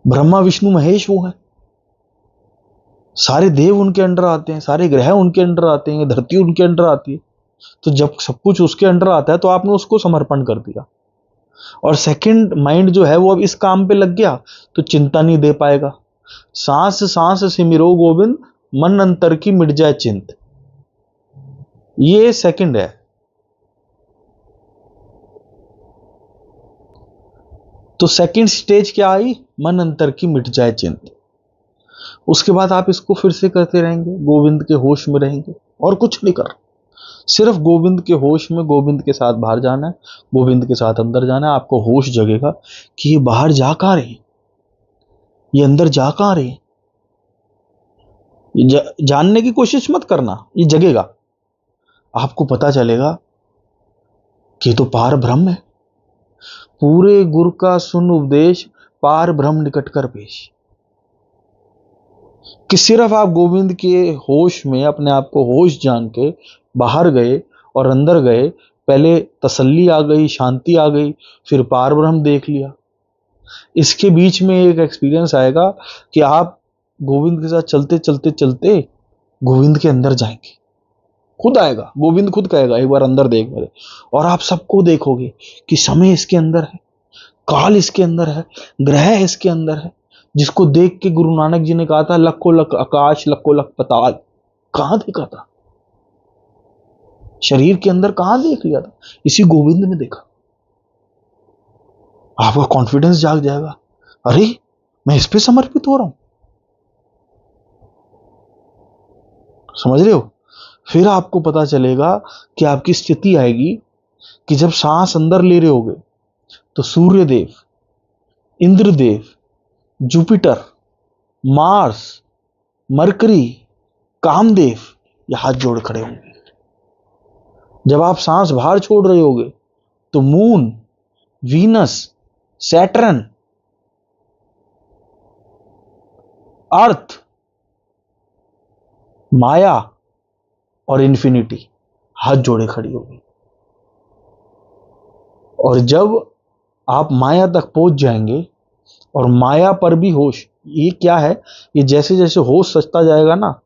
ब्रह्मा विष्णु महेश वो है, सारे देव उनके अंडर आते हैं, सारे ग्रह उनके अंडर आते हैं, धरती उनके अंडर आती है। तो जब सब कुछ उसके अंडर आता है तो आपने उसको समर्पण कर दिया। और सेकंड माइंड जो है वो अब इस काम पे लग गया तो चिंता नहीं दे पाएगा। सांस सांस सिमिरो गोविंद, मन अंतर की मिट जाए चिंत, ये सेकंड है। तो सेकंड स्टेज क्या आई? मन अंतर की मिट जाए चिंत। उसके बाद आप इसको फिर से करते रहेंगे, गोविंद के होश में रहेंगे और कुछ नहीं कर, सिर्फ गोविंद के होश में, गोविंद के साथ बाहर जाना है, गोविंद के साथ अंदर जाना है। आपको होश जगेगा कि ये बाहर जा कहां रहे, ये अंदर जा कहां रहे। जानने की कोशिश मत करना, ये जगेगा, आपको पता चलेगा कि तो पार ब्रह्म है। पूरे गुरु का सुन उपदेश, पार ब्रह्म निकट कर पेश। कि सिर्फ आप गोविंद के होश में अपने आप को होश जान के बाहर गए और अंदर गए, पहले तसल्ली आ गई, शांति आ गई, फिर पार ब्रह्म देख लिया। इसके बीच में एक एक्सपीरियंस आएगा कि आप गोविंद के साथ चलते चलते चलते गोविंद के अंदर जाएंगे, खुद आएगा, गोविंद खुद कहेगा एक बार अंदर देख मेरे। और आप सबको देखोगे कि समय इसके अंदर है, काल इसके अंदर है, ग्रह इसके अंदर है, जिसको देख के गुरु नानक जी ने कहा था लखो लख आकाश लखो लख पताल। कहां देखा था? शरीर के अंदर कहां देख लिया था? इसी गोविंद में देखा। आपका कॉन्फिडेंस जाग जाएगा, अरे मैं इस पे समर्पित हो रहा हूं। समझ रहे हो? फिर आपको पता चलेगा कि आपकी स्थिति आएगी कि जब सांस अंदर ले रहे होगे तो Surya Dev, Indradev, Jupiter, Mars, Mercury, Kamadev ये हाथ जोड़ खड़े होंगे। जब आप सांस बाहर छोड़ रहे होगे तो मून, वीनस, सैटर्न, अर्थ, माया और इन्फिनिटी हाथ जोड़े खड़ी होगी। और जब आप माया तक पहुंच जाएंगे और माया पर भी होश, ये क्या है? ये जैसे जैसे होश सचता जाएगा ना,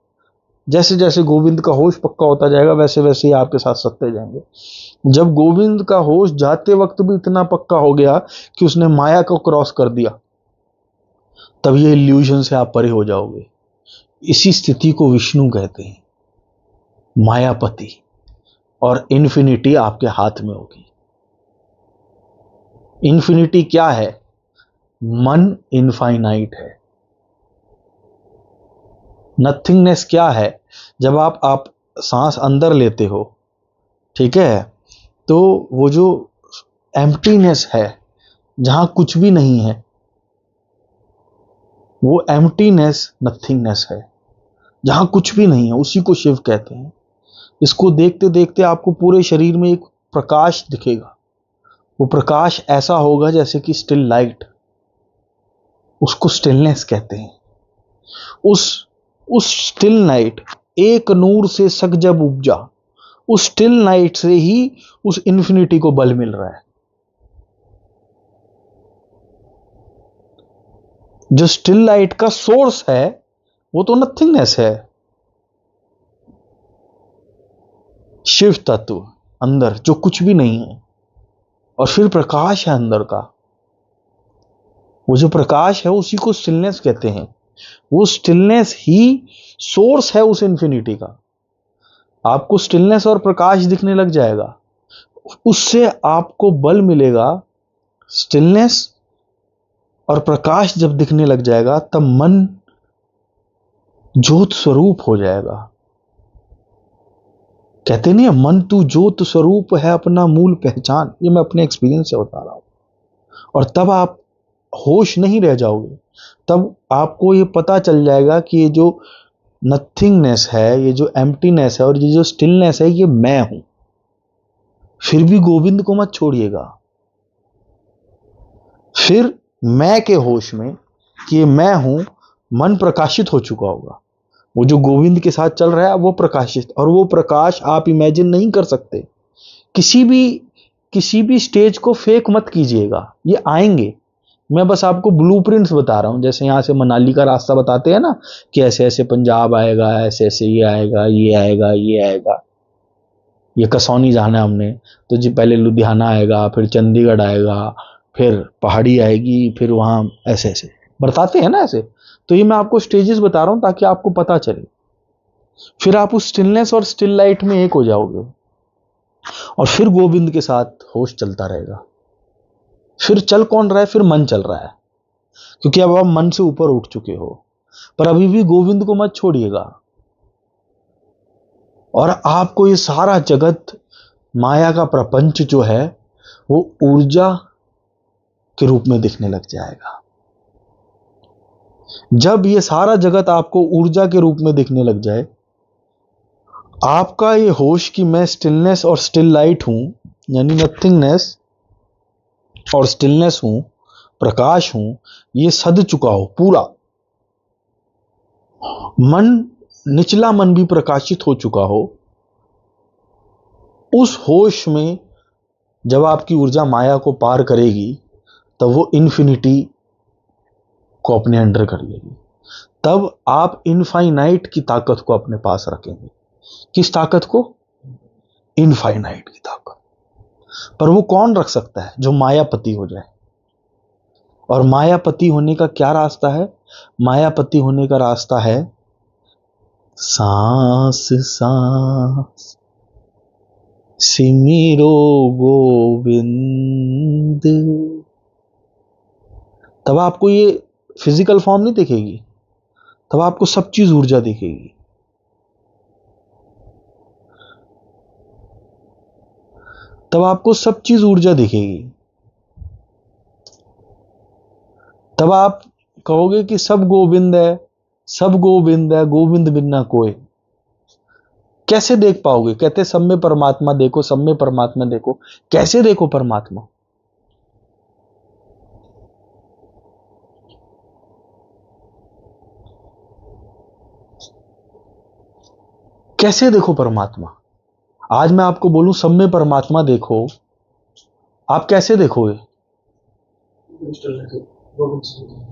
जैसे जैसे गोविंद का होश पक्का होता जाएगा वैसे वैसे ही आपके साथ सचते जाएंगे। जब गोविंद का होश जाते वक्त भी इतना पक्का हो गया कि उसने माया को क्रॉस कर दिया, तब ये इल्यूजन से आप परे हो जाओगे। इसी स्थिति को विष्णु कहते हैं, मायापति। और इन्फिनिटी आपके हाथ में होगी। इन्फिनिटी क्या है? मन इनफाइनाइट है। नथिंगनेस क्या है? जब आप सांस अंदर लेते हो, ठीक है, तो वो जो एम्प्टीनेस है, जहां कुछ भी नहीं है, वो एम्प्टीनेस नथिंगनेस है। जहां कुछ भी नहीं है उसी को शिव कहते हैं। इसको देखते देखते आपको पूरे शरीर में एक प्रकाश दिखेगा। वो प्रकाश ऐसा होगा जैसे कि स्टिल लाइट, उसको स्टिलनेस कहते हैं। उस स्टिल नाइट, एक नूर से सक जब उपजा, उस स्टिल नाइट से ही उस इन्फिनिटी को बल मिल रहा है। जो स्टिल लाइट का सोर्स है वो तो नथिंगनेस है। शिव तत्व अंदर जो कुछ भी नहीं है, और फिर प्रकाश है अंदर का। वो जो प्रकाश है उसी को स्टिलनेस कहते हैं। वो स्टिलनेस ही सोर्स है उस इन्फिनिटी का। आपको स्टिलनेस और प्रकाश दिखने लग जाएगा, उससे आपको बल मिलेगा। स्टिलनेस और प्रकाश जब दिखने लग जाएगा तब मन ज्योत स्वरूप हो जाएगा। कहते नहीं है, मन तू ज्योत स्वरूप है अपना मूल पहचान। ये मैं अपने एक्सपीरियंस से बता रहा हूं। और तब आप होश नहीं रह जाओगे, तब आपको ये पता चल जाएगा कि ये जो नथिंगनेस है, ये जो एम्प्टीनेस है और ये जो स्टिलनेस है, ये मैं हूं। फिर भी गोविंद को मत छोड़िएगा। फिर मैं के होश में कि ये मैं हूं, मन प्रकाशित हो चुका होगा। वो जो गोविंद के साथ चल रहा है वो प्रकाशित, और वो प्रकाश आप इमेजिन नहीं कर सकते। किसी भी स्टेज को फेक मत कीजिएगा, ये आएंगे। मैं बस आपको ब्लूप्रिंट्स बता रहा हूं। जैसे यहां से मनाली का रास्ता बताते हैं ना कि ऐसे ऐसे पंजाब आएगा, ऐसे ऐसे ये आएगा, ये आएगा, ये आएगा, ये कसौनी जाना है हमने, तो जी पहले लुधियाना आएगा, फिर चंडीगढ़ आएगा, फिर पहाड़ी आएगी, फिर वहां ऐसे ऐसे बताते हैं ना ऐसे। तो ये मैं आपको स्टेजेस बता रहा हूं ताकि आपको पता चले। फिर आप उस स्टिलनेस और स्टिल लाइट में एक हो जाओगे, और फिर गोविंद के साथ होश चलता रहेगा। फिर चल कौन रहा है? फिर मन चल रहा है, क्योंकि अब आप मन से ऊपर उठ चुके हो। पर अभी भी गोविंद को मत छोड़िएगा। और आपको ये सारा जगत, माया का प्रपंच जो है, वो ऊर्जा के रूप में दिखने लग जाएगा। जब ये सारा जगत आपको ऊर्जा के रूप में दिखने लग जाए, आपका ये होश कि मैं स्टिलनेस और स्टिल लाइट हूं, यानी नथिंगनेस और स्टिलनेस हूं, प्रकाश हूं, ये सद चुका हो पूरा, मन, निचला मन भी प्रकाशित हो चुका हो, उस होश में जब आपकी ऊर्जा माया को पार करेगी, तब वो इन्फिनिटी को अपने अंडर कर लेगी। तब आप इनफाइनाइट की ताकत को अपने पास रखेंगे। किस ताकत को? इनफाइनाइट की ताकत। पर वो कौन रख सकता है? जो मायापति हो जाए। और मायापति होने का क्या रास्ता है? मायापति होने का रास्ता है सांस सांस सिमिरो गोविंद। तब आपको ये फिजिकल फॉर्म नहीं दिखेगी, तब आपको सब चीज ऊर्जा दिखेगी। तब आपको सब चीज ऊर्जा दिखेगी। तब आप कहोगे कि सब गोविंद है, सब गोविंद है, गोविंद बिना कोई। कैसे देख पाओगे? कहते सब में परमात्मा देखो, सब में परमात्मा देखो। कैसे देखो परमात्मा? कैसे देखो परमात्मा? आज मैं आपको बोलूं सब में परमात्मा देखो, आप कैसे देखोगे?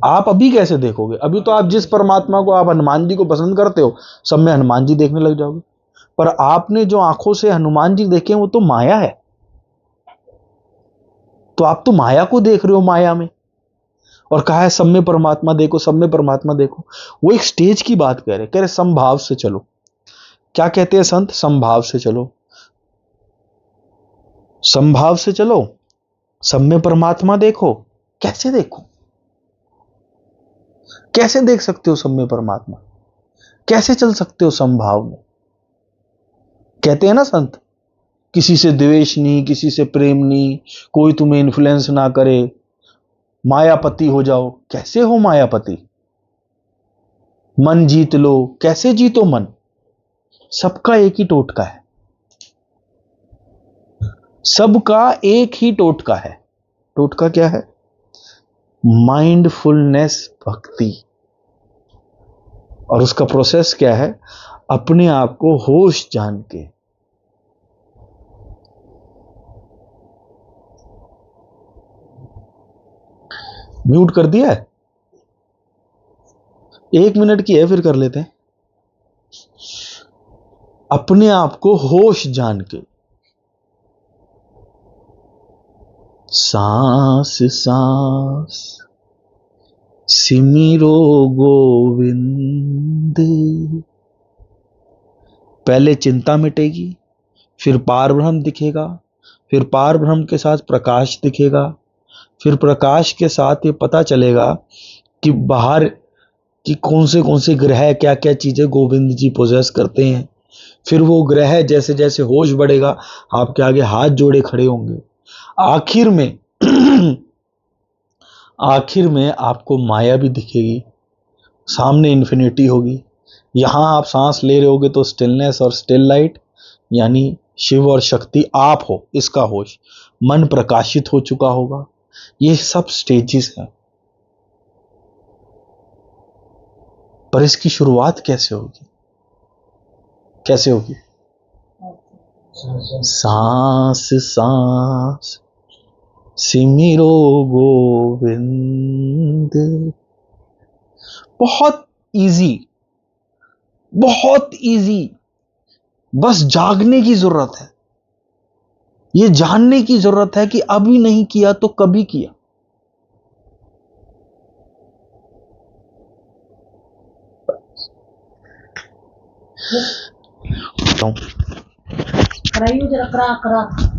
आप अभी कैसे देखोगे? अभी तो आप जिस परमात्मा को, आप हनुमान जी को पसंद करते हो, सब में हनुमान जी देखने लग जाओगे। पर आपने जो आंखों से हनुमान जी देखे वो तो माया है। तो आप तो माया को देख रहे हो माया में, और कहा है सब में परमात्मा देखो, सब में परमात्मा देखो। वो एक स्टेज की बात कह रहे समभाव से चलो। क्या कहते हैं संत? समभाव से चलो, समभाव से चलो, सब में परमात्मा देखो। कैसे देखो? कैसे देख सकते हो सब में परमात्मा? कैसे चल सकते हो समभाव में? कहते हैं ना संत, किसी से द्वेष नहीं, किसी से प्रेम नहीं, कोई तुम्हें इन्फ्लुएंस ना करे, मायापति हो जाओ। कैसे हो मायापति? मन जीत लो। कैसे जीतो मन? सबका एक ही टोटका है, सबका एक ही टोटका है। टोटका क्या है? माइंडफुलनेस भक्ति। और उसका प्रोसेस क्या है? अपने आप को होश जान के। म्यूट कर दिया है? 1 मिनट की है, फिर कर लेते हैं। अपने आप को होश जान के, सांस सांस सिमिरो गोविंद। पहले चिंता मिटेगी, फिर पार ब्रह्म दिखेगा, फिर पार ब्रह्म के साथ प्रकाश दिखेगा, फिर प्रकाश के साथ ये पता चलेगा कि बाहर कि कौन से ग्रह, क्या क्या चीजें गोविंद जी पोजेस करते हैं। फिर वो ग्रह जैसे जैसे होश बढ़ेगा, आपके आगे हाथ जोड़े खड़े होंगे। आखिर में आखिर में आपको माया भी दिखेगी, सामने इन्फिनिटी होगी। यहां आप सांस ले रहे होगे तो स्टिलनेस और स्टिल लाइट, यानी शिव और शक्ति आप हो, इसका होश। मन प्रकाशित हो चुका होगा। ये सब स्टेजेस हैं। पर इसकी शुरुआत कैसे होगी? कैसे होगी? सांस सांस सिमिरो गोविंद। बहुत इजी, बहुत इजी, बस जागने की जरूरत है। ये जानने की जरूरत है कि अभी नहीं किया तो कभी किया। कराइयो जरा, करा करा।